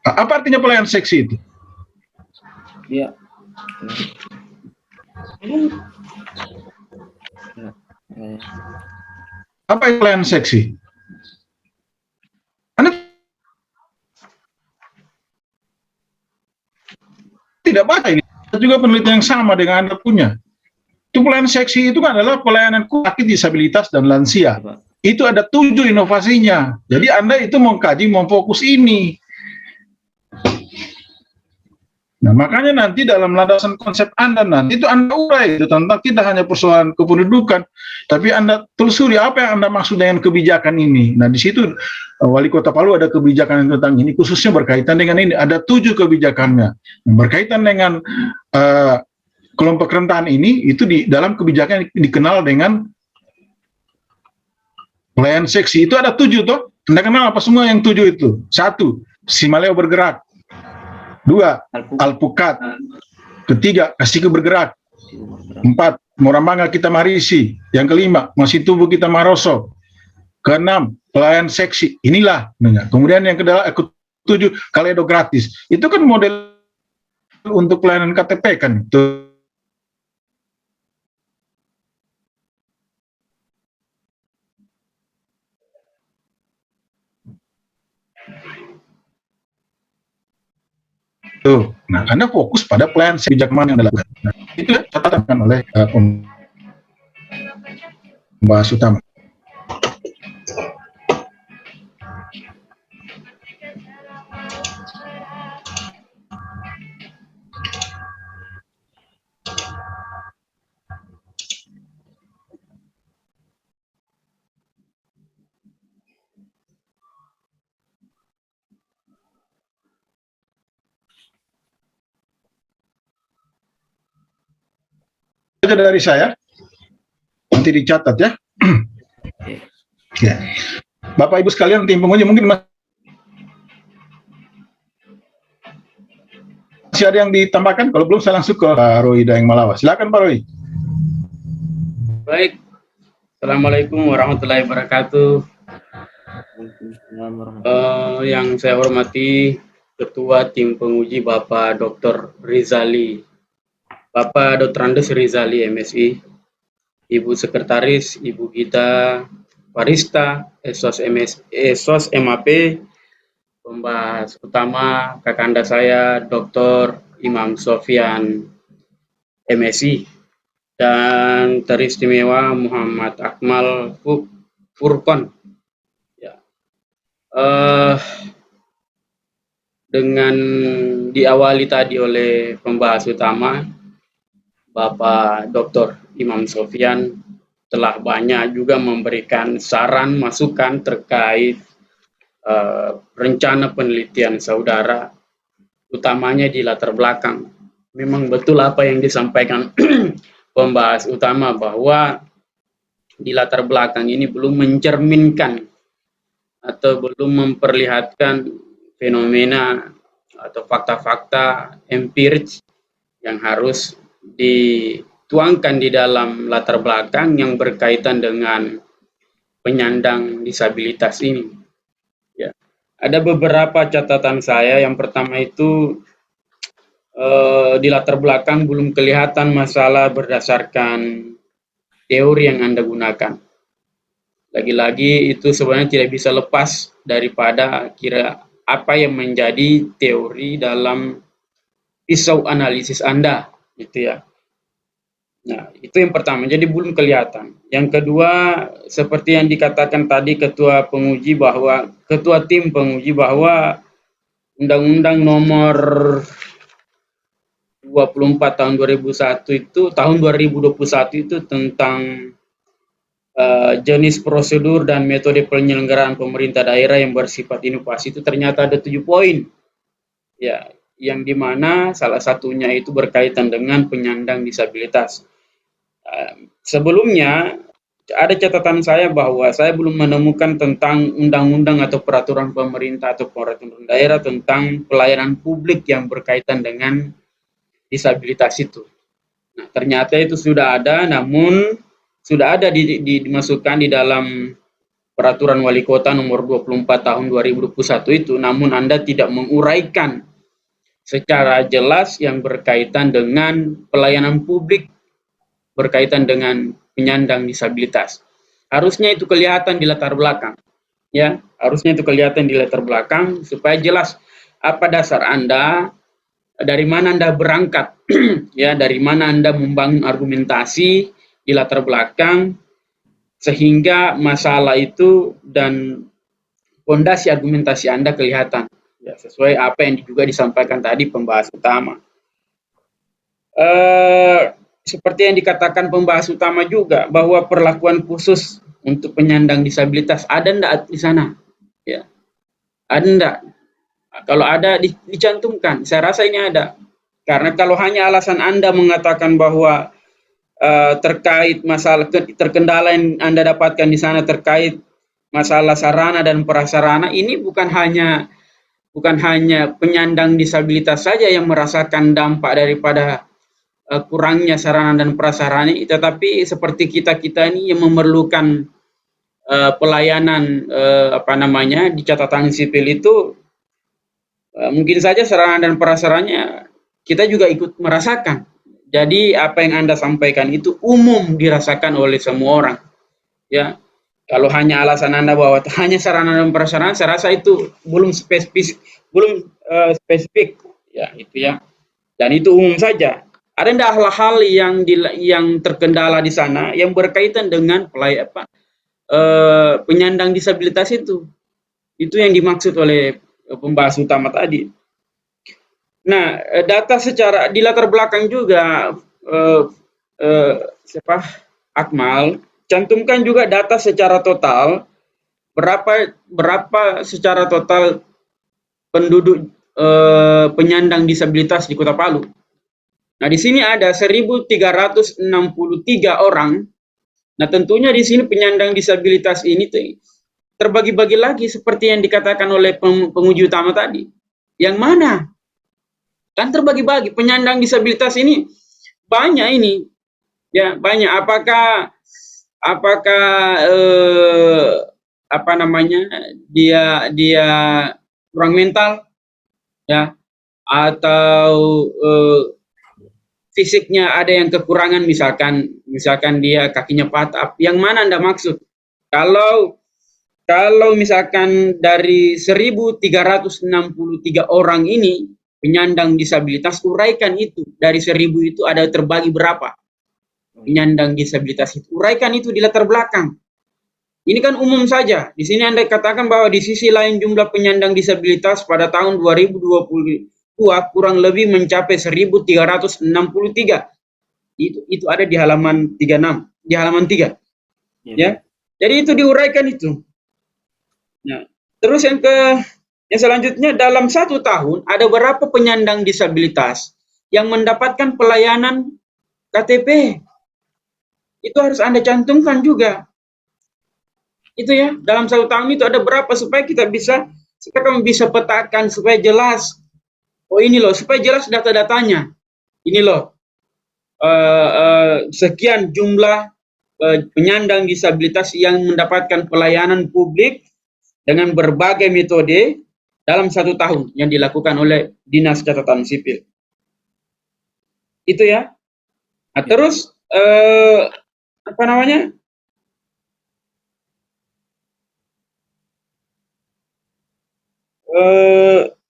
Apa artinya pelayan seksi itu?
Iya.
Apa itu pelayan seksi? Anda tidak baca ini. Juga penelitian yang sama dengan Anda punya. Itu pelayanan seksi itu kan adalah pelayanan sakit, disabilitas, dan lansia. Itu ada 7 inovasinya. Jadi Anda itu mengkaji, memfokus ini. Nah, makanya nanti dalam landasan konsep Anda nanti itu Anda urai itu tentang tidak hanya persoalan kependudukan, tapi Anda telusuri apa yang Anda maksud dengan kebijakan ini. Nah, di situ Wali Kota Palu ada kebijakan tentang ini, khususnya berkaitan dengan ini. Ada 7 kebijakannya. Berkaitan dengan kelompok rentan ini, itu di dalam kebijakan dikenal dengan pelayan seksi. Itu ada 7 toh. Anda kenal apa semua yang 7 itu? 1. Simaleo bergerak. 2. Alpukat. 3. Kasih bergerak. 4. Morambanga kita marisi. Yang 5. Masih tubuh kita maroso. 6. Pelayan seksi. Inilah. Kemudian yang ke-7. Kaledo gratis. Itu kan model untuk pelayanan KTP kan. Itu. Tuh. Nah, Anda fokus pada pelayanan kebijakan yang dilakukan. Nah, itu catatan oleh pembahas utama. Dari saya, nanti dicatat ya. Ya. Bapak Ibu sekalian, tim penguji mungkin masih ada yang ditambahkan. Kalau belum, saya langsung ke Pak Roy Daeng Malawa. Silakan Pak Roy.
Baik. Assalamualaikum warahmatullahi wabarakatuh. Yang saya hormati Ketua Tim Penguji Bapak Dr. Rizali, Bapak Dr. Andes Rizali MSI, Ibu Sekretaris, Ibu Gita Farista, Esos MAP, pembahas utama kakanda saya Dr. Imam Sofyan MSI, dan teristimewa Muhammad Akmal Furkon. Ya. Dengan diawali tadi oleh pembahas utama Bapak Dr. Imam Sofyan telah banyak juga memberikan saran masukan terkait rencana penelitian saudara, utamanya di latar belakang. Memang betul apa yang disampaikan pembahas utama, bahwa di latar belakang ini belum mencerminkan atau belum memperlihatkan fenomena atau fakta-fakta empiris yang harus dituangkan di dalam latar belakang yang berkaitan dengan penyandang disabilitas ini. Ya. Ada beberapa catatan saya. Yang pertama itu di latar belakang belum kelihatan masalah berdasarkan teori yang Anda gunakan. Lagi-lagi itu sebenarnya tidak bisa lepas daripada apa yang menjadi teori dalam pisau analisis Anda, gitu ya. Nah, itu yang pertama, jadi belum kelihatan. Yang kedua, seperti yang dikatakan tadi ketua tim penguji bahwa Undang-Undang nomor 24 tahun 2001 itu, tahun 2021 itu tentang jenis prosedur dan metode penyelenggaraan pemerintah daerah yang bersifat inovasi itu ternyata ada 7 poin. Ya, yang dimana salah satunya itu berkaitan dengan penyandang disabilitas. Sebelumnya ada catatan saya bahwa saya belum menemukan tentang undang-undang atau peraturan pemerintah atau peraturan daerah tentang pelayanan publik yang berkaitan dengan disabilitas itu. Nah, ternyata itu sudah ada, namun sudah ada dimasukkan di dalam peraturan wali kota nomor 24 tahun 2021 itu, namun Anda tidak menguraikan secara jelas yang berkaitan dengan pelayanan publik berkaitan dengan penyandang disabilitas. Harusnya itu kelihatan di latar belakang, ya. Harusnya itu kelihatan di latar belakang supaya jelas apa dasar Anda, dari mana Anda berangkat, ya, dari mana Anda membangun argumentasi di latar belakang sehingga masalah itu dan fondasi argumentasi Anda kelihatan, ya, sesuai apa yang juga disampaikan tadi pembahas utama. Seperti yang dikatakan pembahas utama juga bahwa perlakuan khusus untuk penyandang disabilitas ada enggak di sana? Ya. Ada enggak? Kalau ada dicantumkan. Saya rasa ini ada. Karena kalau hanya alasan Anda mengatakan bahwa terkait masalah terkendala yang Anda dapatkan di sana terkait masalah sarana dan prasarana, ini bukan hanya penyandang disabilitas saja yang merasakan dampak daripada kurangnya sarana dan prasarana, tetapi seperti kita ini yang memerlukan pelayanan di catatan sipil itu mungkin saja sarana dan prasarananya kita juga ikut merasakan. Jadi apa yang Anda sampaikan itu umum dirasakan oleh semua orang. Ya, kalau hanya alasan Anda bahwa hanya sarana dan prasarana, saya rasa itu belum spesifik, ya itu ya. Dan itu umum saja. Ada enggak hal-hal yang terkendala di sana yang berkaitan dengan penyandang disabilitas itu? Itu yang dimaksud oleh pembahas utama tadi. Nah, data secara di latar belakang juga Akmal cantumkan juga data secara total berapa secara total penduduk penyandang disabilitas di Kota Palu. Nah, di sini ada 1.363 orang. Nah, tentunya di sini penyandang disabilitas ini terbagi-bagi lagi seperti yang dikatakan oleh penguji utama tadi. Yang mana? Kan terbagi-bagi. Penyandang disabilitas ini banyak ini. Ya, banyak. Apakah dia kurang mental, ya, atau fisiknya ada yang kekurangan, misalkan dia kakinya patah. Yang mana Anda maksud? Kalau misalkan dari 1.363 orang ini penyandang disabilitas, uraikan itu dari 1.000 itu ada terbagi berapa penyandang disabilitas itu, uraikan itu di latar belakang. Ini kan umum saja. Di sini Anda katakan bahwa di sisi lain jumlah penyandang disabilitas pada tahun 2020 kurang lebih mencapai 1.363. Itu ada di halaman 36, di halaman 3. Ya. Jadi itu diuraikan itu. Nah, terus yang selanjutnya, dalam 1 tahun ada berapa penyandang disabilitas yang mendapatkan pelayanan KTP? Itu harus Anda cantumkan juga. Itu ya, dalam 1 tahun itu ada berapa supaya kami bisa petakan supaya jelas. Oh ini loh, supaya jelas data-datanya. Ini loh, sekian jumlah penyandang disabilitas yang mendapatkan pelayanan publik dengan berbagai metode dalam 1 tahun yang dilakukan oleh Dinas Catatan Sipil. Itu ya. Nah, terus apa namanya?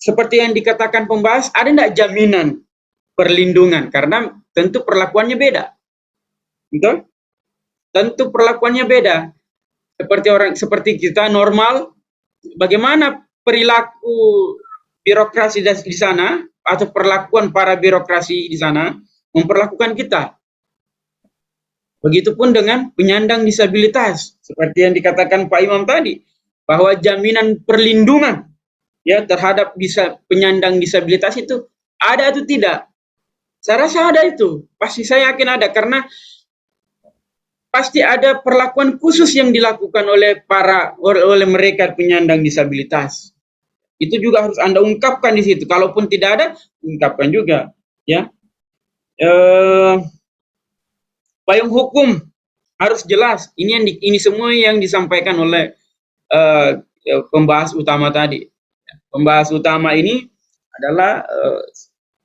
Seperti yang dikatakan pembahas, ada enggak jaminan perlindungan? Karena tentu perlakuannya beda. Betul? Tentu perlakuannya beda. Seperti kita normal, bagaimana perilaku birokrasi di sana atau perlakuan para birokrasi di sana memperlakukan kita. Begitupun dengan penyandang disabilitas, seperti yang dikatakan Pak Imam tadi, bahwa jaminan perlindungan ya terhadap penyandang disabilitas itu ada atau tidak? Saya rasa ada itu, pasti saya yakin ada, karena pasti ada perlakuan khusus yang dilakukan oleh mereka penyandang disabilitas. Itu juga harus Anda ungkapkan di situ. Kalaupun tidak ada, ungkapkan juga, ya. Payung hukum harus jelas. Ini semua yang disampaikan oleh pembahas utama tadi. Pembahas utama ini adalah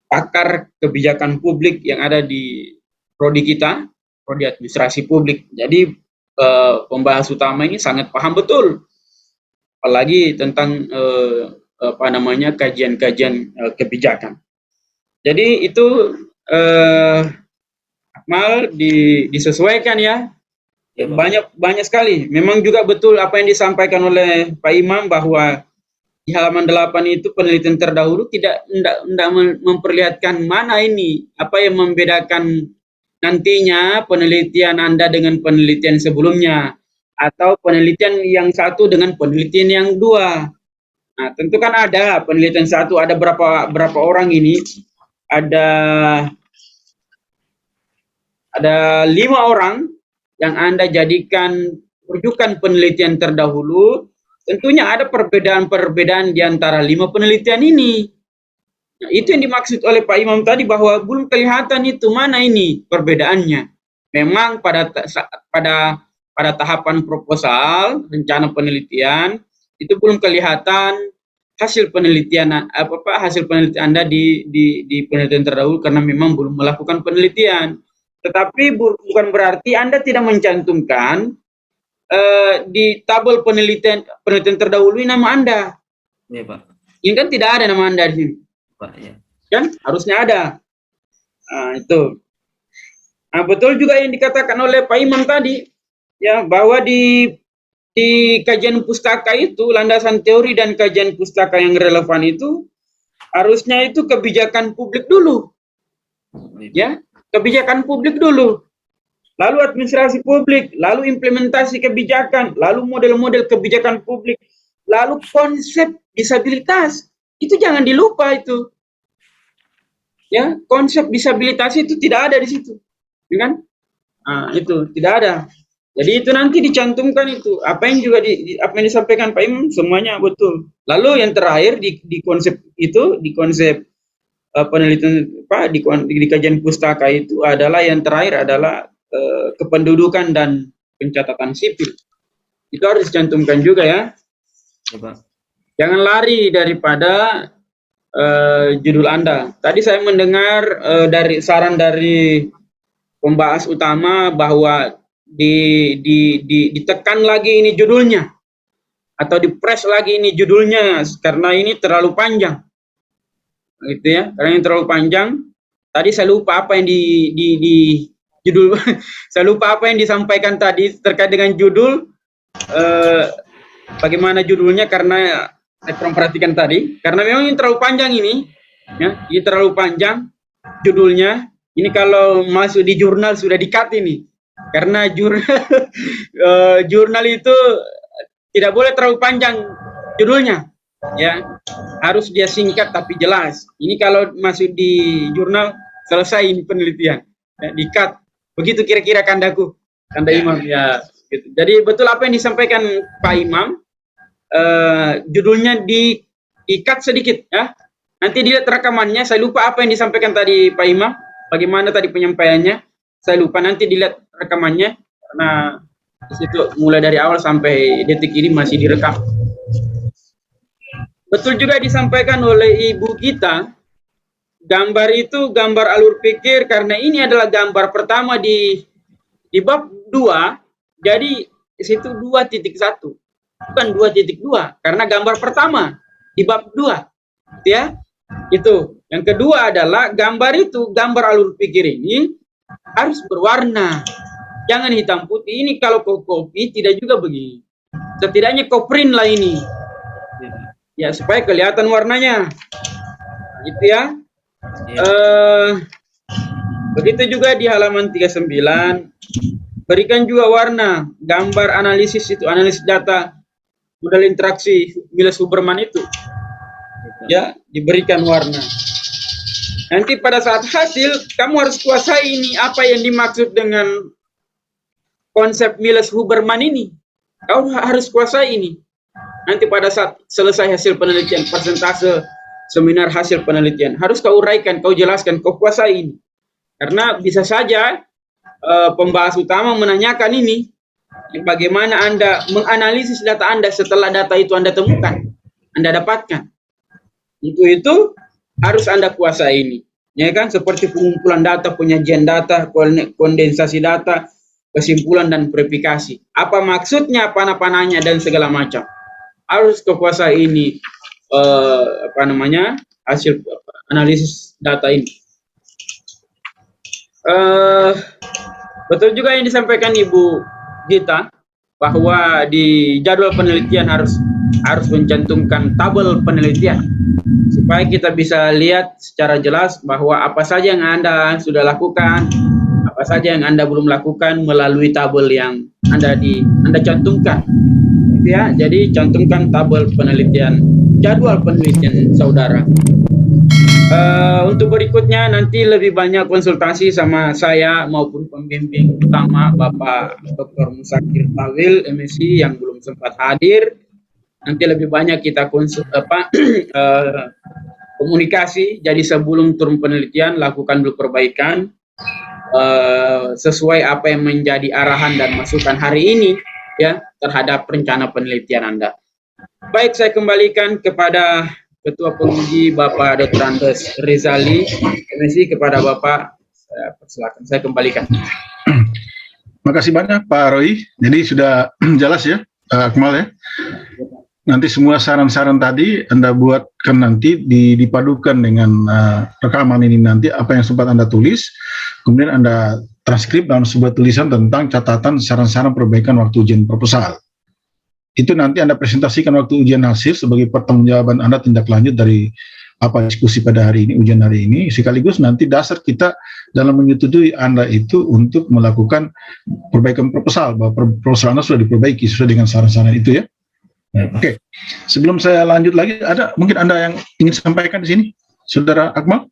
pakar kebijakan publik yang ada di prodi kita, prodi administrasi publik. Jadi pembahas utama ini sangat paham betul, apalagi tentang kajian-kajian kebijakan. Jadi itu Akmal disesuaikan ya. Banyak sekali. Memang juga betul apa yang disampaikan oleh Pak Imam bahwa di halaman 8 itu penelitian terdahulu tidak memperlihatkan mana ini, apa yang membedakan nantinya penelitian Anda dengan penelitian sebelumnya, atau penelitian yang satu dengan penelitian yang dua. Nah, tentu kan ada penelitian satu, ada berapa orang ini, ada 5 orang yang Anda jadikan rujukan penelitian terdahulu. Tentunya ada perbedaan-perbedaan di antara 5 penelitian ini. Nah, itu yang dimaksud oleh Pak Imam tadi, bahwa belum kelihatan itu mana ini perbedaannya. Memang pada tahapan proposal, rencana penelitian, itu belum kelihatan hasil penelitian Anda di penelitian terdahulu, karena memang belum melakukan penelitian. Tetapi bukan berarti Anda tidak mencantumkan di tabel penelitian terdahulu nama Anda.
Iya, Pak.
Ini kan tidak ada nama Anda di sini.
Pak, ya.
Kan harusnya ada. Nah, itu. Nah, betul juga yang dikatakan oleh Pak Imam tadi, ya, bahwa di kajian pustaka itu, landasan teori dan kajian pustaka yang relevan itu harusnya itu kebijakan publik dulu. Ya, kebijakan publik dulu. Lalu administrasi publik, lalu implementasi kebijakan, lalu model-model kebijakan publik, lalu konsep disabilitas. Itu jangan dilupa itu. Ya, konsep disabilitas itu tidak ada di situ. Ya kan? Nah, itu tidak ada. Jadi itu nanti dicantumkan itu. Apa yang juga apa yang disampaikan Pak Imam semuanya betul. Lalu yang terakhir di konsep itu, di konsep penelitian di kajian pustaka itu adalah yang terakhir adalah kependudukan dan pencatatan sipil. Itu harus dicantumkan juga ya. Jangan lari daripada judul Anda. Tadi saya mendengar dari saran dari pembahas utama bahwa ditekan lagi ini judulnya, atau di-press lagi ini judulnya, karena ini terlalu panjang. Gitu ya, karena ini terlalu panjang. Tadi saya lupa apa yang di judul saya lupa apa yang disampaikan tadi terkait dengan judul, bagaimana judulnya, karena saya kurang perhatikan tadi, karena memang ini terlalu panjang ini ya, ini terlalu panjang judulnya. Ini kalau masuk di jurnal sudah di-cut ini, karena jurnal itu tidak boleh terlalu panjang judulnya ya, harus dia singkat tapi jelas. Ini kalau masuk di jurnal selesai ini penelitian ya, di-cut. Begitu kira-kira kanda Imam ya gitu. Jadi betul apa yang disampaikan Pak Imam, judulnya di-cut sedikit ya. Nanti dilihat rekamannya, saya lupa apa yang disampaikan tadi Pak Imam, bagaimana tadi penyampaiannya, saya lupa, nanti dilihat rekamannya, karena di situ mulai dari awal sampai detik ini masih direkam. Betul juga disampaikan oleh Ibu Gita, gambar itu gambar alur pikir karena ini adalah gambar pertama di bab 2, jadi di situ 2.1, bukan 2.2, karena gambar pertama di bab 2, ya. Itu. Yang kedua adalah gambar itu, gambar alur pikir ini harus berwarna. Jangan hitam putih. Ini kalau kau copy tidak juga begini. Setidaknya kau print lah ini. Ya, supaya kelihatan warnanya. Gitu ya. Begitu juga di halaman 39. Berikan juga warna. Gambar analisis itu, analisis data model interaksi Miles Huberman itu. Ya, diberikan warna. Nanti pada saat hasil, kamu harus kuasai ini apa yang dimaksud dengan konsep Miles Huberman ini. Kau harus kuasai ini. Nanti pada saat selesai hasil penelitian, persentase seminar hasil penelitian, harus kau uraikan, kau jelaskan, kau kuasai ini. Karena bisa saja pembahas utama menanyakan ini, bagaimana Anda menganalisis data Anda setelah data itu Anda temukan, Anda dapatkan. Itu harus Anda kuasai ini, ya kan? Seperti pengumpulan data, penyajian data, kondensasi data, kesimpulan dan verifikasi. Apa maksudnya, panah-panahnya dan segala macam. Harus kuasai ini, hasil analisis data ini. Betul juga yang disampaikan Ibu Gita bahwa di jadwal penelitian harus mencantumkan tabel penelitian supaya kita bisa lihat secara jelas bahwa apa saja yang Anda sudah lakukan, apa saja yang Anda belum lakukan melalui tabel yang Anda cantumkan. Ya, jadi cantumkan tabel penelitian, jadwal penelitian saudara. Untuk berikutnya nanti lebih banyak konsultasi sama saya maupun pembimbing utama Bapak Dr. Musakir Tawil MSI yang belum sempat hadir. Nanti lebih banyak kita komunikasi. Jadi sebelum turun penelitian lakukan dulu perbaikan sesuai apa yang menjadi arahan dan masukan hari ini ya terhadap rencana penelitian Anda. Baik, saya kembalikan kepada Ketua Penguji Bapak Dr. Andes Rizali MSI. Kepada Bapak saya persilakan, saya kembalikan.
Makasih banyak Pak Roy. Jadi sudah jelas ya Akmal ya. Nanti semua saran-saran tadi Anda buatkan nanti dipadukan dengan rekaman ini nanti apa yang sempat Anda tulis, kemudian Anda transkrip dalam sebuah tulisan tentang catatan saran-saran perbaikan waktu ujian proposal. Itu nanti Anda presentasikan waktu ujian hasil sebagai pertanggungjawaban Anda tindak lanjut dari apa diskusi pada hari ini, ujian hari ini, sekaligus nanti dasar kita dalam menyetujui Anda itu untuk melakukan perbaikan proposal, bahwa proposal Anda sudah diperbaiki sesuai dengan saran-saran itu ya. Oke. Sebelum saya lanjut lagi, ada mungkin Anda yang ingin sampaikan di sini, Saudara Akmal?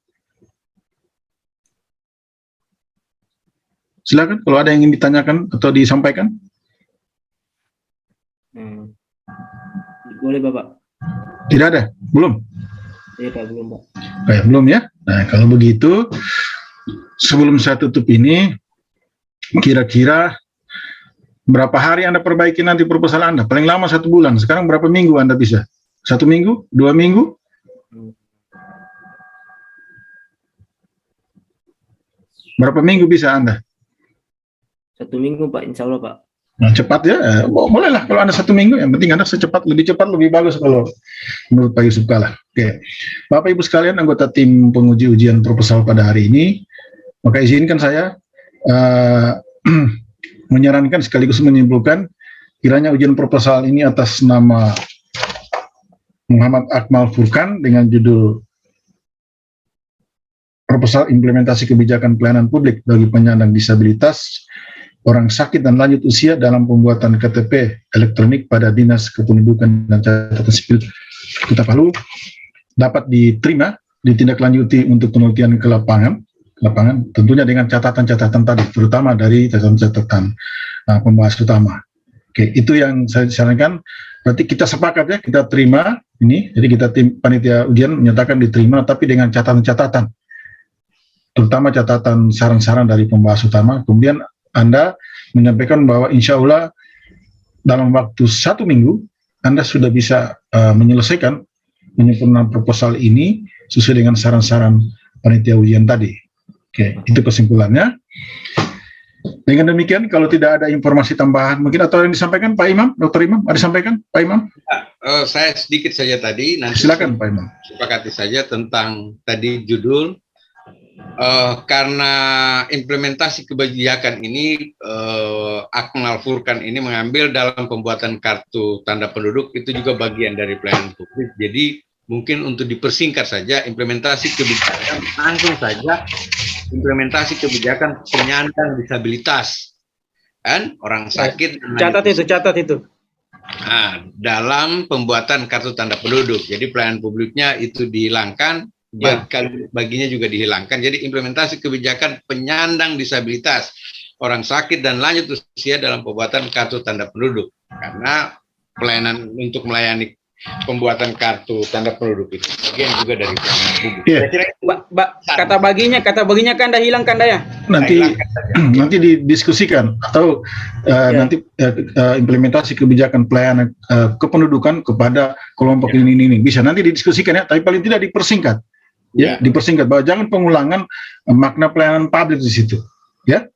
Silakan kalau ada yang ingin ditanyakan atau disampaikan.
Boleh Bapak.
Tidak ada? Belum?
Iya Pak, belum Pak.
Kayak belum ya? Nah kalau begitu, sebelum saya tutup ini, kira-kira berapa hari Anda perbaiki nanti proposal Anda? Paling lama 1 bulan. Sekarang berapa minggu Anda bisa? 1 minggu? 2 minggu? Berapa minggu bisa Anda?
1 minggu Pak, insya Allah Pak.
Nah, cepat ya, bolehlah kalau Anda 1 minggu, yang penting Anda lebih cepat, lebih bagus kalau menurut Pak Yusuf Kala. Oke, Bapak Ibu sekalian anggota tim penguji ujian proposal pada hari ini, maka izinkan saya menyarankan sekaligus menyimpulkan kiranya ujian proposal ini atas nama Muhammad Akmal Furkan dengan judul Proposal Implementasi Kebijakan Pelayanan Publik bagi Penyandang Disabilitas, Orang Sakit dan Lanjut Usia dalam Pembuatan KTP Elektronik pada Dinas Kependudukan dan Catatan Sipil Kota Palu dapat diterima, ditindaklanjuti untuk penelitian ke lapangan, tentunya dengan catatan-catatan tadi, terutama dari catatan-catatan pembahas utama. Oke, itu yang saya sarankan. Berarti kita sepakat ya, kita terima ini, jadi kita tim panitia ujian menyatakan diterima, tapi dengan catatan-catatan, terutama catatan saran-saran dari pembahas utama. Kemudian Anda menyampaikan bahwa insya Allah dalam waktu 1 minggu Anda sudah bisa menyelesaikan penyempurnaan proposal ini sesuai dengan saran-saran panitia ujian tadi. Oke, itu kesimpulannya. Dengan demikian, kalau tidak ada informasi tambahan mungkin atau yang disampaikan Pak Imam, Dr. Imam, ada disampaikan Pak Imam?
Saya sedikit saja tadi. Nanti
Silakan Pak Imam.
Sepakati saja tentang tadi judul. Karena implementasi kebijakan ini, Akmal Furqan ini mengambil dalam pembuatan kartu tanda penduduk itu juga bagian dari pelayanan publik. Jadi mungkin untuk dipersingkat saja implementasi kebijakan, langsung saja implementasi kebijakan penyandang disabilitas, kan orang sakit.
Catat itu.
Nah, dalam pembuatan kartu tanda penduduk, jadi pelayanan publiknya itu dihilangkan, baginya juga dihilangkan. Jadi implementasi kebijakan penyandang disabilitas, orang sakit dan lanjut usia dalam pembuatan kartu tanda penduduk, karena pelayanan untuk melayani pembuatan kartu tanda penduduk itu bagian juga dari pelayanan publik.
Kata baginya kan dah hilang kan ya?
Nanti didiskusikan atau nanti implementasi kebijakan pelayanan kependudukan kepada kelompok ini bisa nanti didiskusikan ya, tapi paling tidak dipersingkat. Ya, dipersingkat bahwa jangan pengulangan makna pelayanan publik di situ, ya.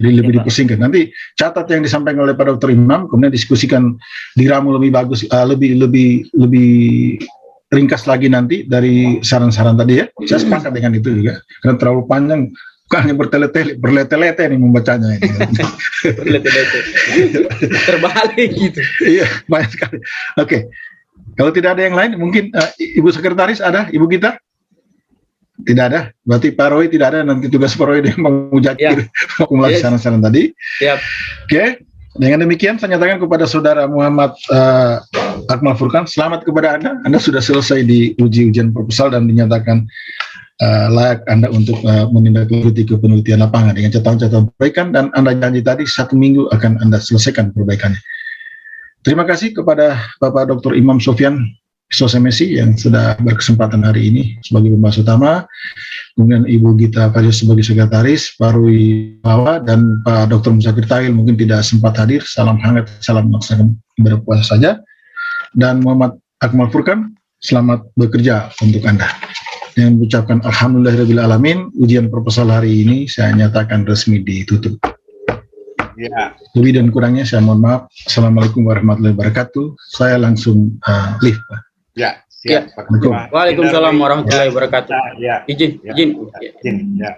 Jadi lebih dipersingkat. Nanti catat yang disampaikan oleh Pak Dr. Imam, kemudian diskusikan diramu lebih bagus, lebih ringkas lagi nanti dari saran-saran tadi ya. Saya sepakat dengan itu juga, karena terlalu panjang, bukannya berlete-lete nih membacanya ini.
Berlete-lete, terbalik gitu.
Iya, banyak sekali. Oke, kalau tidak ada yang lain, mungkin Ibu Sekretaris ada, Ibu kita? Tidak ada, berarti Pak Roy tidak ada, nanti tugas Pak Roy yang mengujakir saran-saran tadi. Oke, dengan demikian saya nyatakan kepada Saudara Muhammad Akmal Furqan, selamat kepada Anda sudah selesai di ujian proposal dan dinyatakan layak Anda untuk menindaklanjuti ke penelitian lapangan dengan catatan perbaikan, dan Anda janji tadi 1 minggu akan Anda selesaikan perbaikannya. Terima kasih kepada Bapak Dr. Imam Sofyan SOS MSI yang sudah berkesempatan hari ini sebagai pembahas utama, kemudian Ibu Gita Fajos sebagai sekretaris, Pak Rui Bawa dan Pak Dr. Musakir Tahil mungkin tidak sempat hadir. Salam hangat, salam melaksanakan ibadah puasa saja. Dan Muhammad Akmal Furqan, selamat bekerja untuk Anda. Yang mengucapkan Alhamdulillahirabbil alamin, ujian proposal hari ini saya nyatakan resmi ditutup. Ya. Lebih dan kurangnya saya mohon maaf. Assalamualaikum warahmatullahi wabarakatuh. Saya langsung live, Pak.
Ya, siap.
Waalaikumsalam warahmatullahi wabarakatuh. Izin.
Ya.